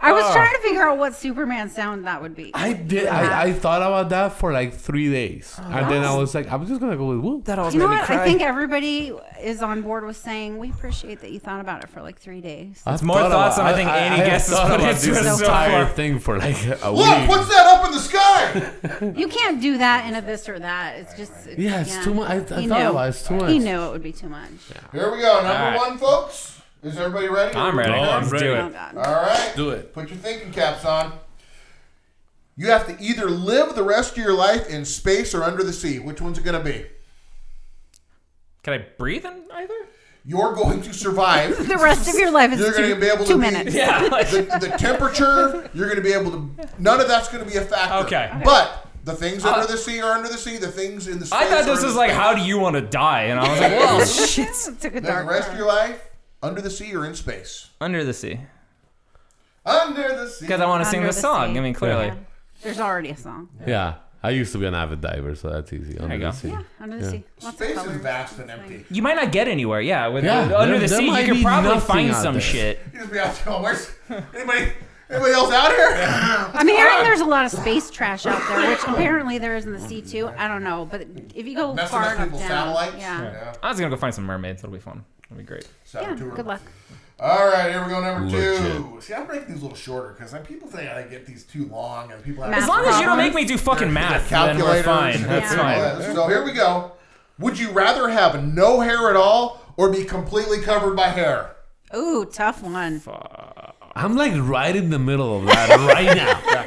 I was trying to figure out what Superman sound that would be. I did. I thought about that for like 3 days, and then I was like, I'm just gonna go with whoop. That always You know made me what? cry. I think everybody is on board with saying we appreciate that you thought about it for like 3 days. I've more thought thoughts about- than I think any have guest has thought put about into this it so entire far. thing for like a Look, week. what's that up in the sky? You can't do that in a this or that. It's just Yeah, it's too much. I He thought knew. about it. It's too much. He knew it would be too much. Here we go. Number All right. one, folks. Is everybody ready? I'm ready. Oh, I'm Let's ready. do Oh it. God. All right. Do it. Put your thinking caps on. You have to either live the rest of your life in space or under the sea. Which one's it going to be? Can I breathe in either? You're going to survive. The rest of your life is You're going to be able to 2 be- minutes. Yeah. The temperature, you're going to be able to... None of that's going to be a factor. Okay. But the things under the sea are under the sea. The things in the space I thought are this in was the like, space. how do you want to die? And I was like, well, shit. Took a The dark rest of turn. your life, under the sea or in space? Under the sea. Under the sea. Because I want to sing Under the the song. sea. I mean, clearly. Yeah. There's already a song. Yeah, I used to be an avid diver, so that's easy. you go. Yeah, under the sea. Lots of Space is colors. vast and empty. You might not get anywhere. Yeah. With Yeah, under there- the there sea, you might could be probably nothing find out some there. shit. You just be out there. Where's anybody else out here? I'm hearing there's a lot of space trash out there, which apparently there is in the sea too. I don't know, but if you go Messing far up enough people's down, satellites. yeah. I was going to go find some mermaids. It'll be fun. That'd be great. Saboteur. Good luck. All right, here we go. Number Legit. 2. See, I'm making these a little shorter because people think I get these too long, and people have Math As long as you don't problems. make me do fucking math, their then we're calculators. fine. That's Yeah. fine. So here we go. Would you rather have no hair at all or be completely covered by hair? Ooh, tough one. I'm like right in the middle of that right now.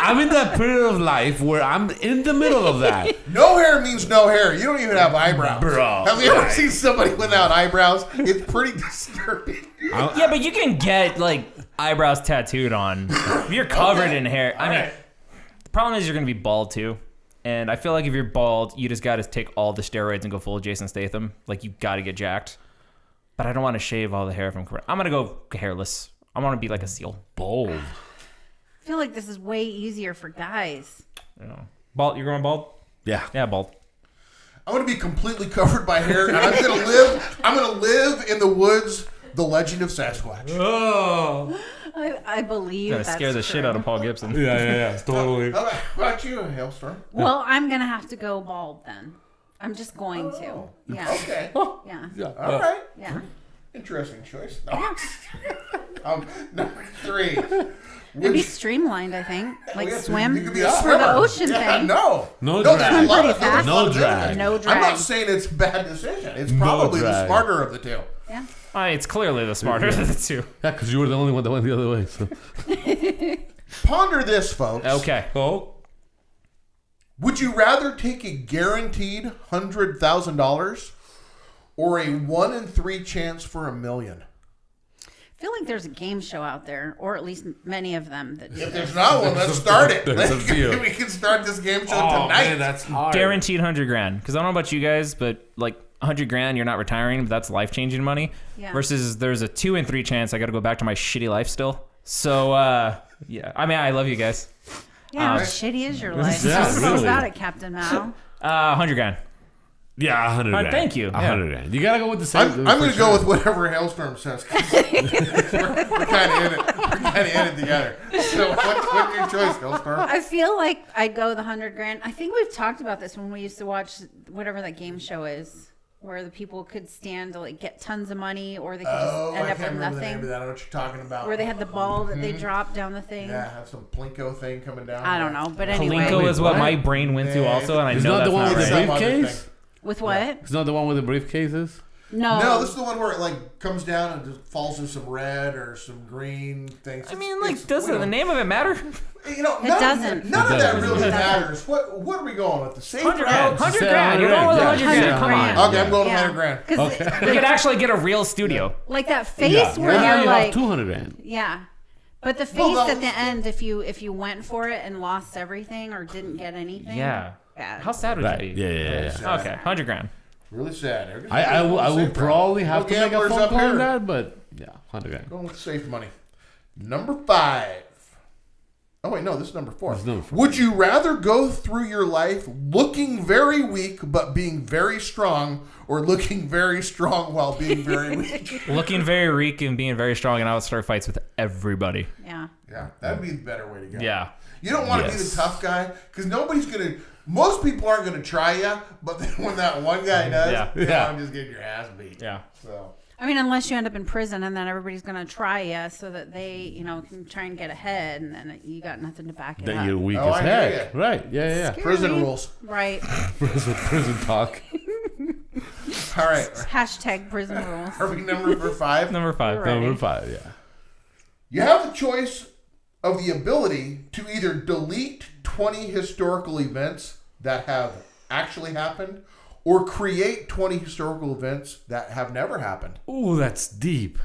I'm in that period of life where I'm in the middle of that. No hair means no hair. You don't even have eyebrows. Bro. Have you ever seen somebody without eyebrows? It's pretty disturbing. Yeah, but you can get like eyebrows tattooed on. If you're covered in hair. I mean, the problem is you're gonna be bald too. And I feel like if you're bald, you just gotta take all the steroids and go full Jason Statham. Like you gotta get jacked. But I don't want to shave all the hair from. I'm gonna go hairless. I want to be like a seal. Bold. I feel like this is way easier for guys. Bald. You're going bald? Yeah. Yeah, bald. I'm gonna be completely covered by hair, and I'm gonna live in the woods. The Legend of Sasquatch. Oh. I believe Gonna that's scare the shit true. out of Paul Gibson. Yeah, totally. How about you, HaleStorm? Well, I'm gonna have to go bald then. I'm just going to. Yeah. Okay. Yeah. All right. Yeah. Interesting choice. No. Number 3. It'd be streamlined, I think. Like swim. You could be a For swimmer. the ocean thing. No. No there's drag. a lot Pretty of- there's a fast. lot of No drag. benefits. No I'm drag. not saying it's a bad decision. It's No probably the drag. smarter of the two. Yeah. It's clearly the smarter of the two. Yeah, because you were the only one that went the other way. So. Ponder this, folks. Okay. Oh. Would you rather take a guaranteed $100,000 or a 1 in 3 chance for $1 million? I feel like there's a game show out there, or at least many of them that do If that. there's not one, let's start it. There's a few. We can start this game show Oh, tonight. man, that's hard. Guaranteed $100,000. Because I don't know about you guys, but like $100,000, you're not retiring, but that's life changing money. Yeah. Versus there's a 2 in 3 chance I got to go back to my shitty life still. So yeah, I mean I love you guys. Yeah, how shitty is your life? Yeah, Tell us really. about it, Captain Mal. $100,000. Yeah, 100 grand. Thank you. 100 grand. You gotta go with the same. I'm going to go with whatever HaleStorm says. 'Cause we're kind of in it. We're kind of in it together. So what's your choice, HaleStorm? I feel like I'd go the $100,000. I think we've talked about this when we used to watch whatever that game show is, where the people could stand to like get tons of money, or they could just Oh, end I up can't with remember the name of nothing. that. I know what you're talking about. Where they had the ball that they dropped down the thing. Yeah, have some Plinko thing coming down. I don't know, but anyway. Palinko is what what? my brain went to Yeah, also, and I it's know not that's the one not with the right. Some other briefcase? thing. With what? It's not the one with the briefcases? No, this is the one where it like comes down and just falls in some red or some green things. I mean, like, does the name of it matter? You know, It doesn't. None of that doesn't. really It doesn't. matters. What are we going with? The safe 100 route? $100,000. You're going with Yeah. 100,000. Come on. $100,000. Okay, I'm going Yeah. 100 grand. Because You could actually get a real studio. like that face where Now you're you like, have 200 grand. yeah. But the face Well, that at the was- end, if you went for it and lost everything or didn't get anything, Yeah. bad. How sad would Right. you be? Yeah. Okay, $100,000. Really sad. I will Safe probably route. have No to make a gamblers phone up call here. on that, but yeah, 100 grand. Going with safe money. Number 5. Oh wait, no, this is number 4. This is number 4. Would you rather go through your life looking very weak but being very strong, or looking very strong while being very weak? Looking very weak and being very strong, and I would start fights with everybody. Yeah. Yeah, that'd be the better way to go. Yeah. You don't want to be Yes. the tough guy because nobody's gonna. Most people aren't gonna try you, but then when that one guy does, Yeah. I'm just getting your ass beat. Yeah. So I mean, unless you end up in prison and then everybody's going to try you so that they, can try and get ahead, and then you got nothing to back it That up. you're weak Oh, as I hear heck. Right. Yeah. Scary. prison rules. Right. Prison talk. All right, Hashtag prison rules. are we number 5? Number 5. Right. Number 5, yeah. You have the choice of the ability to either delete 20 historical events that have actually happened, or create 20 historical events that have never happened. Ooh, that's deep.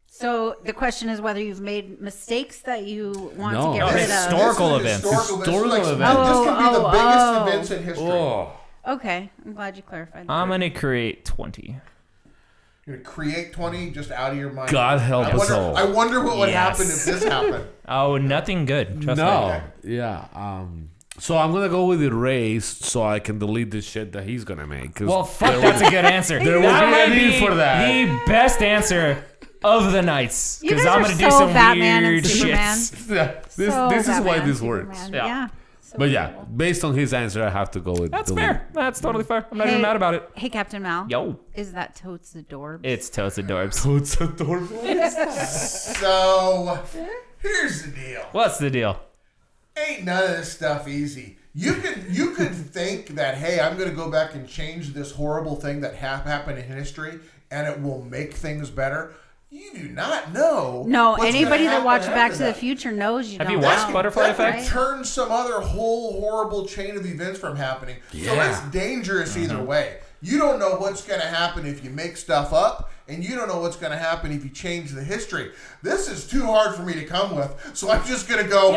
So the question is whether you've made mistakes that you want No. to get Oh, rid of. historical This is events. Historical Like, events. This could be the Oh, biggest oh. events in history. Oh. Okay, I'm glad you clarified that. I'm going to create 20. You're gonna create 20 just out of your mind. God help I us wonder, all. I wonder what would Yes. happen if this happened. Oh, nothing good. Trust me. No. Yeah. So I'm going to go with erase so I can delete the shit that he's going to make. 'cause Well, fuck, that's a good answer. There will that be a might need be for that. the best answer of the nights. You Because guys I'm are going to do so some Batman weird and Superman. shits. Yeah, this So is why Batman, this Superman. works. Yeah. Yeah. But yeah, based on his answer, I have to go with That's delete. fair. That's totally fair. I'm not even mad about it. Hey, Captain Mal. Yo. Is that Totes Adorbs? It's Totes Adorbs. So it's adorable. So, here's the deal. What's the deal? Ain't none of this stuff easy. You could think that, hey, I'm going to go back and change this horrible thing that happened in history, and it will make things better. You do not know. No, what's anybody gonna that watched happen Back after to the that. Future knows you Have don't you watched know. Butterfly That Effect? could turn some other whole horrible chain of events from happening. So Yeah. it's dangerous either way. You don't know what's going to happen if you make stuff up, and you don't know what's going to happen if you change the history. This is too hard for me to come with, so I'm just going to go,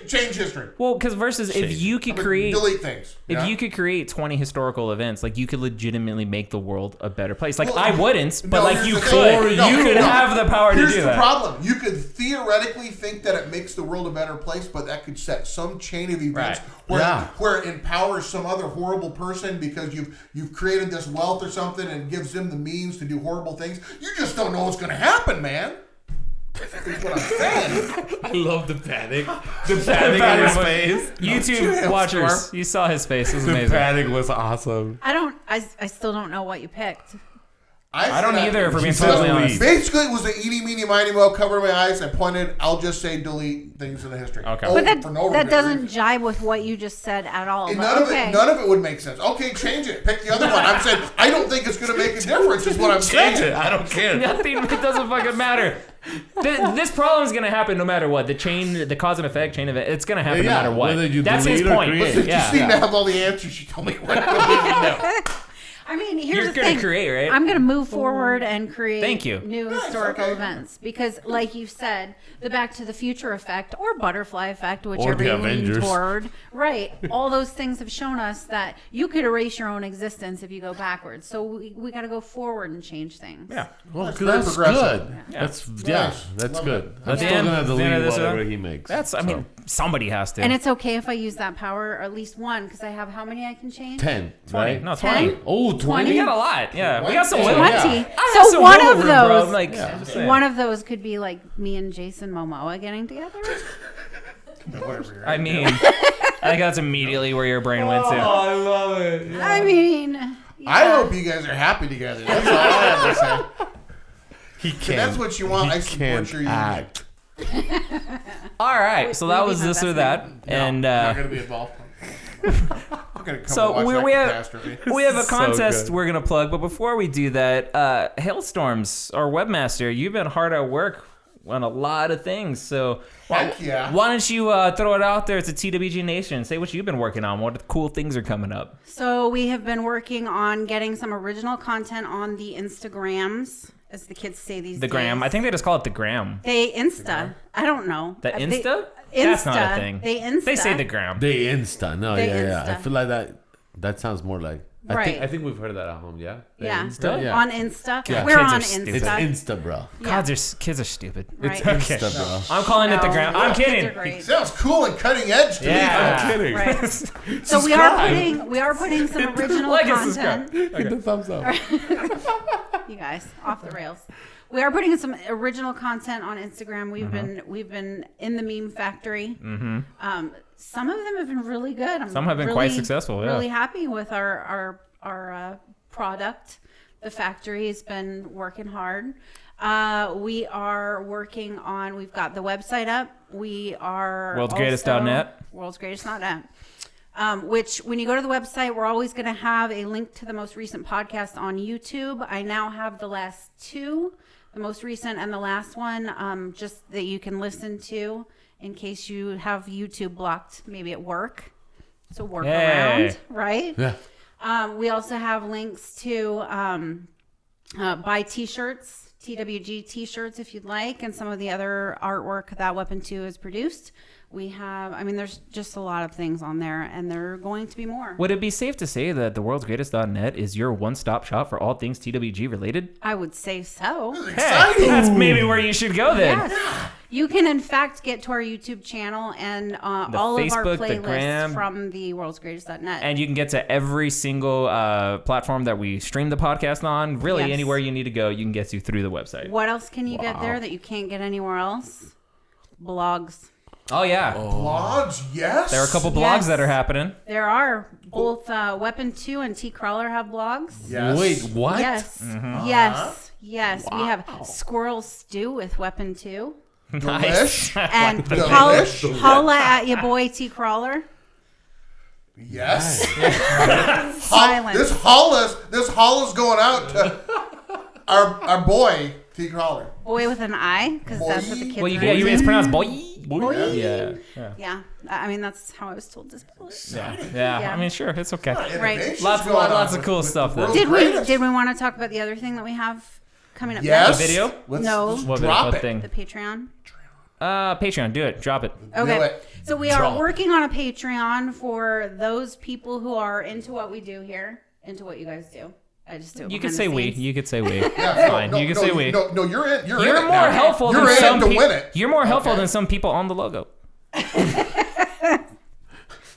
change history. Well, because versus if you could create Delete things. If you could create 20 historical events, like you could legitimately make the world a better place. Like I wouldn't, but like you could. You could have the power to do that. Here's the problem. You could theoretically think that it makes the world a better place, but that could set some chain of events where it empowers some other horrible person because you've created this wealth or something and gives them the means to do horrible things. You just don't know what's going to happen, man. That's what I'm saying. I love the panic. The panic on his face. YouTube watchers, you saw his face. It was The amazing. panic was awesome. I still don't know what you picked. I don't either, if we're being He said totally delete. honest. Basically, it was an eeny, meeny, miny, mo, cover my eyes. I pointed, I'll just say delete things in the history. Okay. Oh, But that, for no that reason. doesn't jive with what you just said at all. And But none of it would make sense. Okay, change it. Pick the other one. I'm saying I don't think it's going to make a difference. Is what I'm Change saying. it. I don't care. Nothing. It doesn't fucking matter. This problem is gonna happen no matter what. The cause and effect chain of it. It's gonna happen no matter what. whether you That's his delete or point. create. Since Yeah. you seem to have all the answers, you told me what no. I mean, here's You're the gonna thing. create, right? I'm gonna move forward and create Thank you. new Nice, historical okay. events because, like you said, the Back to the Future effect or Butterfly effect, whichever the you lean Avengers. toward, right? All those things have shown us that you could erase your own existence if you go backwards. So we got to go forward and change things. Yeah. Well, That's that's very good. progressive. That's Nice. that's Love good. it. I'm At the still end- gonna at the end delete of this, whatever he makes. That's. I mean, somebody has to. And it's okay if I use that power, or at least one, because I have how many I can change? 10, 20. right? No, 10? 20. Oh, 20? We got a lot. Yeah, we got some. Twenty. wiggle- 20. I have So some one wiggle of room, bro. those, Like, I'm just saying. one of those could be like me and Jason Momoa getting together. Whatever you're I mean, I think that's immediately where your brain went to. I love it. Yeah. I mean, I yeah. hope you guys are happy together. That's all I have to say. He If can't. that's what you want, he I support can't your union. act. All right, so that Maybe was not this that or that, and not gonna be involved. I'm gonna come So watch that we have- catastrophe. we have a So contest good. we're gonna plug. But before we do that, HaleStorms, our webmaster, you've been hard at work on a lot of things. So Heck yeah. why don't you throw it out there to TWG Nation? Say what you've been working on. What cool things are coming up? So we have been working on getting some original content on the Instagrams, as the kids say these The days. gram. I think they just call it the gram. They Insta. I don't know. The They- Insta? Insta. That's not a thing. They Insta. They say the gram. They Insta. No, They yeah. I Insta. feel like that sounds more like. Right. I think we've heard that at home, yeah? They Yeah. Insta? Yeah. On Insta. Yeah. We're Kids are on stupid. It's Insta. Insta, bro. Yeah. Kids are stupid. It's Right. Insta, bro. I'm calling it the No. gram. I'm Kids are kidding. great. Sounds cool and cutting edge to Yeah. me. kidding. Right. So we are putting some original Like and content. Hit the thumbs up. You guys, off the rails. We are putting some original content on Instagram. Mm-hmm. We've been in the meme factory. Mm-hmm. Some of them have been really good. Some have been quite successful, yeah. Really happy with our product. The factory's been working hard. We are working on. We've got the website up. We are WorldsGreatest.net. WorldsGreatest.net. Which, when you go to the website, we're always going to have a link to the most recent podcast on YouTube. I now have the last two, the most recent and the last one, just that you can listen to in case you have YouTube blocked, maybe at work. So work around, right? Yeah. We also have links to buy t-shirts, TWG t-shirts if you'd like, and some of the other artwork that Weapon 2 has produced. We have, there's just a lot of things on there, and there are going to be more. Would it be safe to say that the worldsgreatest.net is your one-stop shop for all things TWG related? I would say so. Hey, that's maybe where you should go then. Yes. You can, in fact, get to our YouTube channel and all of our Facebook, the playlists Gram. from the worldsgreatest.net. And you can get to every single platform that we stream the podcast on. Really, Yes. anywhere you need to go, you can get to through the website. What else can you get there that you can't get anywhere else? Blogs. Oh yeah. Blogs, yes. There are a couple blogs Yes. that are happening. There are both Weapon 2 and T-Crawler have blogs. Yes. Wait, what? Yes. Mm-hmm. Yes. We have Squirrel Stew with Weapon 2. Delish. And Delish. holla at your boy T-Crawler. Yes. Silence. This holla's going out to our boy T Crawler. Boy with an I, because that's what the kids Boy. Well, are it's pronounced boy. Boy. Yeah. Yeah. I mean, that's how I was told to spell it. Yeah. Yeah. I mean, sure, it's okay. Innovation's Lots going on of with- cool with stuff the there. world's greatest. Did we want to talk about the other thing that we have coming up Yes. next? The video? No. Let's drop it. thing? The Patreon. Patreon, do it. Drop it. Okay. Do it. So we are working on a Patreon for those people who are into what we do here, into what you guys do. I just do it You behind could the say we. scenes. You could say we. Yeah, Fine. You can say we. No, you're in. You're in You're it more now. helpful You're than in some to people. win it. You're more helpful Okay. than some people on the logo.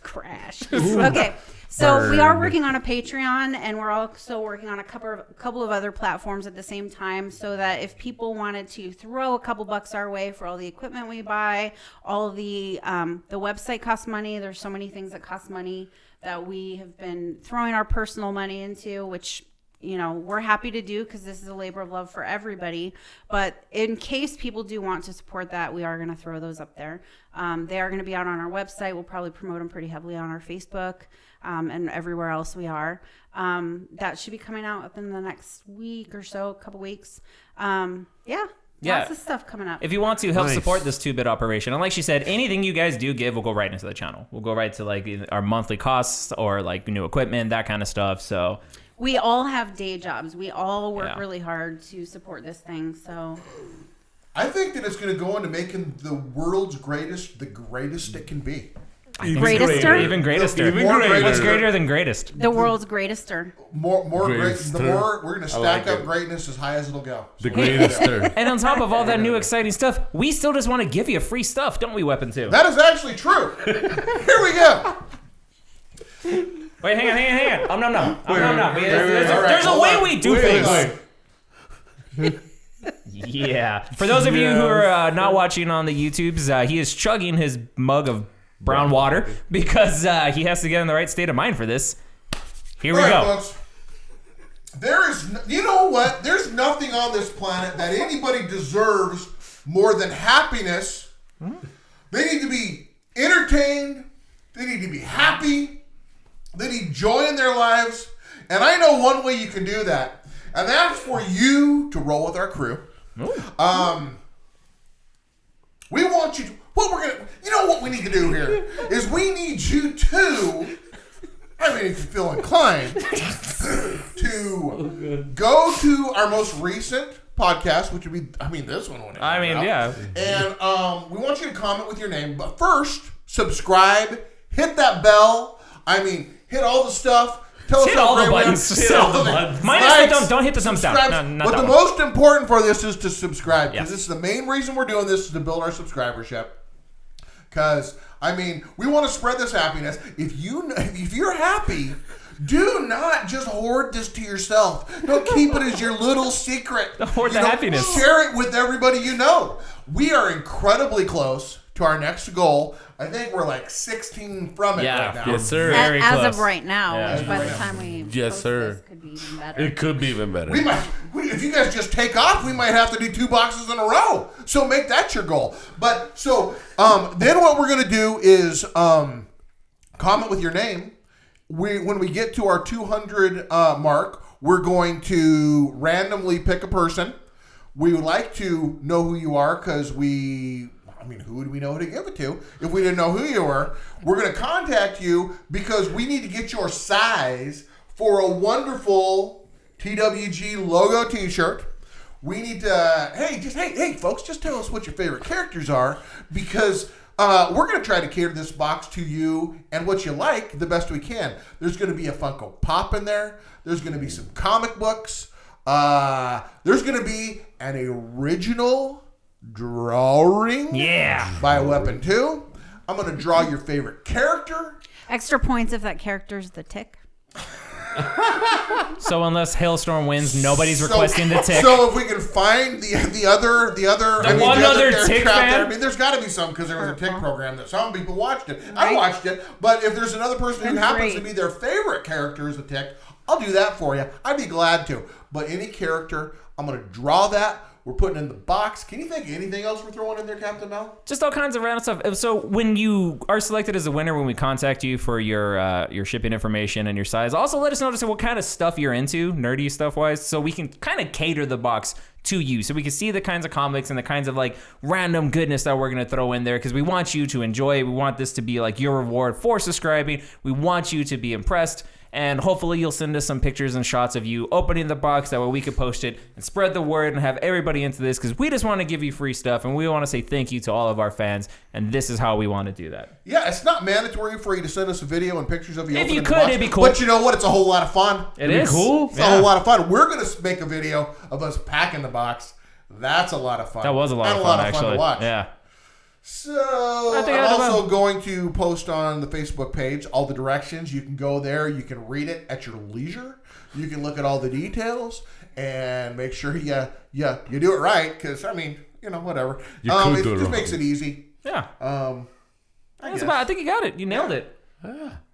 Crash. Okay. So we are working on a Patreon, and we're also working on a couple of other platforms at the same time, so that if people wanted to throw a couple bucks our way for all the equipment we buy, all the website costs money. There's so many things that cost money that we have been throwing our personal money into, which we're happy to do because this is a labor of love for everybody. But in case people do want to support that, we are going to throw those up there. They are going to be out on our website. We'll probably promote them pretty heavily on our Facebook and everywhere else we are. That should be coming out within the next week or so, a couple weeks. Lots of stuff coming up. If you want to help Nice. support this 2-bit operation, and like she said, anything you guys do give will go right into the channel. We'll go right to like our monthly costs or like new equipment, that kind of stuff. So We all have day jobs. We all work Yeah. really hard to support this thing. So I think that it's going to go into making the world's greatest the greatest it can be. Greatester? Even greatester. Even More greater. What's greater than greatest? the world's greatester. More great. Greatest. The more we're going to stack like up it. greatness as high as it'll go. The greatest. And on top of all that new exciting stuff, we still just want to give you free stuff, don't we, Weapon 2? That is actually true. Here we go. Wait, hang on. No. All right, There's a hold way on. we do things. Yeah. For those of you who are not watching on the YouTubes, he is chugging his mug of brown water because he has to get in the right state of mind for this. Here we All right, go. folks. There is, you know what? There's nothing on this planet that anybody deserves more than happiness. They need to be entertained. They need to be happy. They need joy in their lives. And I know one way you can do that, and that's for you to roll with our crew. We want you to, you know what we need to do here is we need you to, I mean, if you feel inclined, to go to our most recent podcast, which would be, this one. Yeah. And we want you to comment with your name. But first, subscribe, hit that bell. Hit all the stuff. Tell us Hit how all the great we are. buttons. Hit all the buttons. Minus the don't hit the thumbs down. Subscribe. No, not But that the one. most important for this is to subscribe, because Yes. this is the main reason we're doing this, is to build our subscribership. Because we want to spread this happiness. If you're happy, do not just hoard this to yourself. Don't keep it as your little secret. Hoard the happiness. Share it with everybody you know. We are incredibly close to our next goal. I think we're like 16 from it right now. Yes, sir. Very as close. of right now, Yeah. which by the time we Yes, post sir. this could be even better. It could be even better. If you guys just take off, we might have to do 2 boxes in a row. So make that your goal. But so then what we're gonna do is comment with your name. When we get to our 200 mark, we're going to randomly pick a person. We would like to know who you are, because who would we know who to give it to if we didn't know who you were? We're going to contact you because we need to get your size for a wonderful TWG logo t-shirt. We need to, hey, folks, just tell us what your favorite characters are, because we're going to try to cater this box to you and what you like the best we can. There's going to be a Funko Pop in there. There's going to be some comic books. There's going to be an original drawing by Weapon 2. I'm going to draw your favorite character. Extra points if that character's the Tick. So unless HaleStorm wins, nobody's requesting the tick. So if we can find the other tick chapter, fan? I mean, there's got to be some because there was a tick program that some people watched it. I watched it, but if there's another person who happens to be their favorite character is a tick, I'll do that for you. I'd be glad to. But any character, I'm going to draw that. We're putting in the box. Can you think of anything else we're throwing in there, Captain Mel? Just all kinds of random stuff. So when you are selected as a winner, when we contact you for your shipping information and your size, also let us know what kind of stuff you're into, nerdy stuff wise, so we can kind of cater the box to you, so we can see the kinds of comics and the kinds of like random goodness that we're gonna throw in there, because we want you to enjoy it. We want this to be like your reward for subscribing. We want you to be impressed. And hopefully you'll send us some pictures and shots of you opening the box. That way we can post it and spread the word and have everybody into this, because we just want to give you free stuff and we want to say thank you to all of our fans. And this is how we want to do that. Yeah, it's not mandatory for you to send us a video and pictures of you. If opening you the could, box, it'd be cool. But you know what? It's a whole lot of fun. It is cool. It's a whole lot of fun. We're going to make a video of us packing the box. That's a lot of fun. That was a lot of fun, actually. To watch. Yeah. So I'm also going to post on the Facebook page all the directions. You can go there. You can read it at your leisure. You can look at all the details and make sure you do it right. Because I mean, whatever. It just makes it easy. Yeah. I think you got it. You nailed it.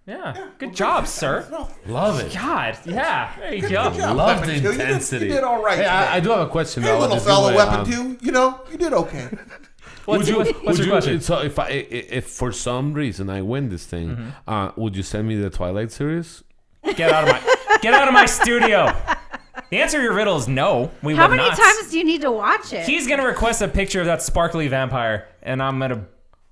Yeah. Good job, sir. Love it. God. Yeah. There you go. Love the intensity. You did all right. Hey, I do have a question. Hey, little fella, Weapon 2. You did okay. What's your question? So if for some reason I win this thing, would you send me the Twilight series? Get out of my studio. The answer to your riddle is no. How many times do you need to watch it? He's gonna request a picture of that sparkly vampire, and I'm gonna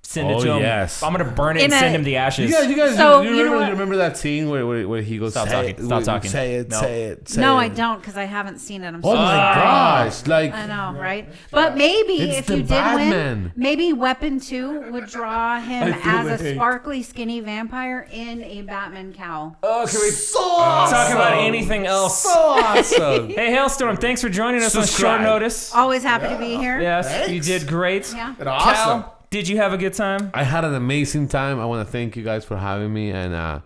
send it to him. Yes. I'm gonna burn it and send him the ashes. You guys, So, you you know what? remember that scene where he goes, Stop say talking. Stop talking. Say it, No. say it, say No, it. I don't, because I haven't seen it. I'm Oh sorry. my gosh! Like I know, right? But maybe It's if the you did Batman. win, maybe Weapon 2 would draw him I feel as the a hate. sparkly, skinny vampire in a Batman cowl. Oh, can we awesome. talk about anything else? So awesome. Hey, HaleStorm, thanks for joining us on Subscribe. short notice. Always happy to be here. Yes, Thanks. you did great. Yeah. And awesome. Cal, did you have a good time? I had an amazing time. I want to thank you guys for having me. And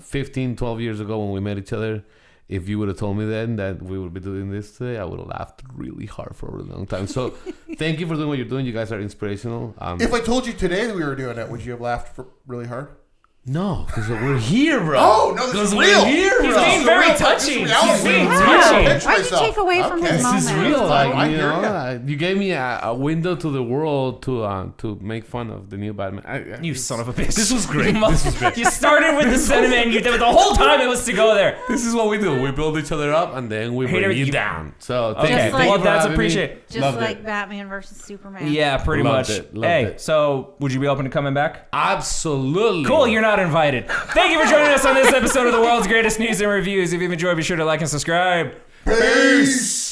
15, 12 years ago when we met each other, if you would have told me then that we would be doing this today, I would have laughed really hard for a really long time. So thank you for doing what you're doing. You guys are inspirational. If I told you today that we were doing it, would you have laughed really hard? No, because we're here, bro. Oh, no, this is real. We're here, He's bro. being very touchy. He's being touchy. Why'd you take away from his This moment? is real. I Like, hear you gave me a window to the world to make fun of the new Batman. You son of a bitch. This was great. You This was great. You started with the sentiment. You did it the whole time. It was to go there. This is what we do. We build each other up and then we bring you down. So thank Okay, you. like- Thank you well, for that's having me. appreciated. Just Loved like it. Batman versus Superman. Yeah, pretty Loved much. it, loved Hey, it. so would you be open to coming back? Absolutely. Cool, you're not invited. Thank you for joining us on this episode of the world's greatest news and reviews. If you've enjoyed, be sure to like and subscribe. Peace.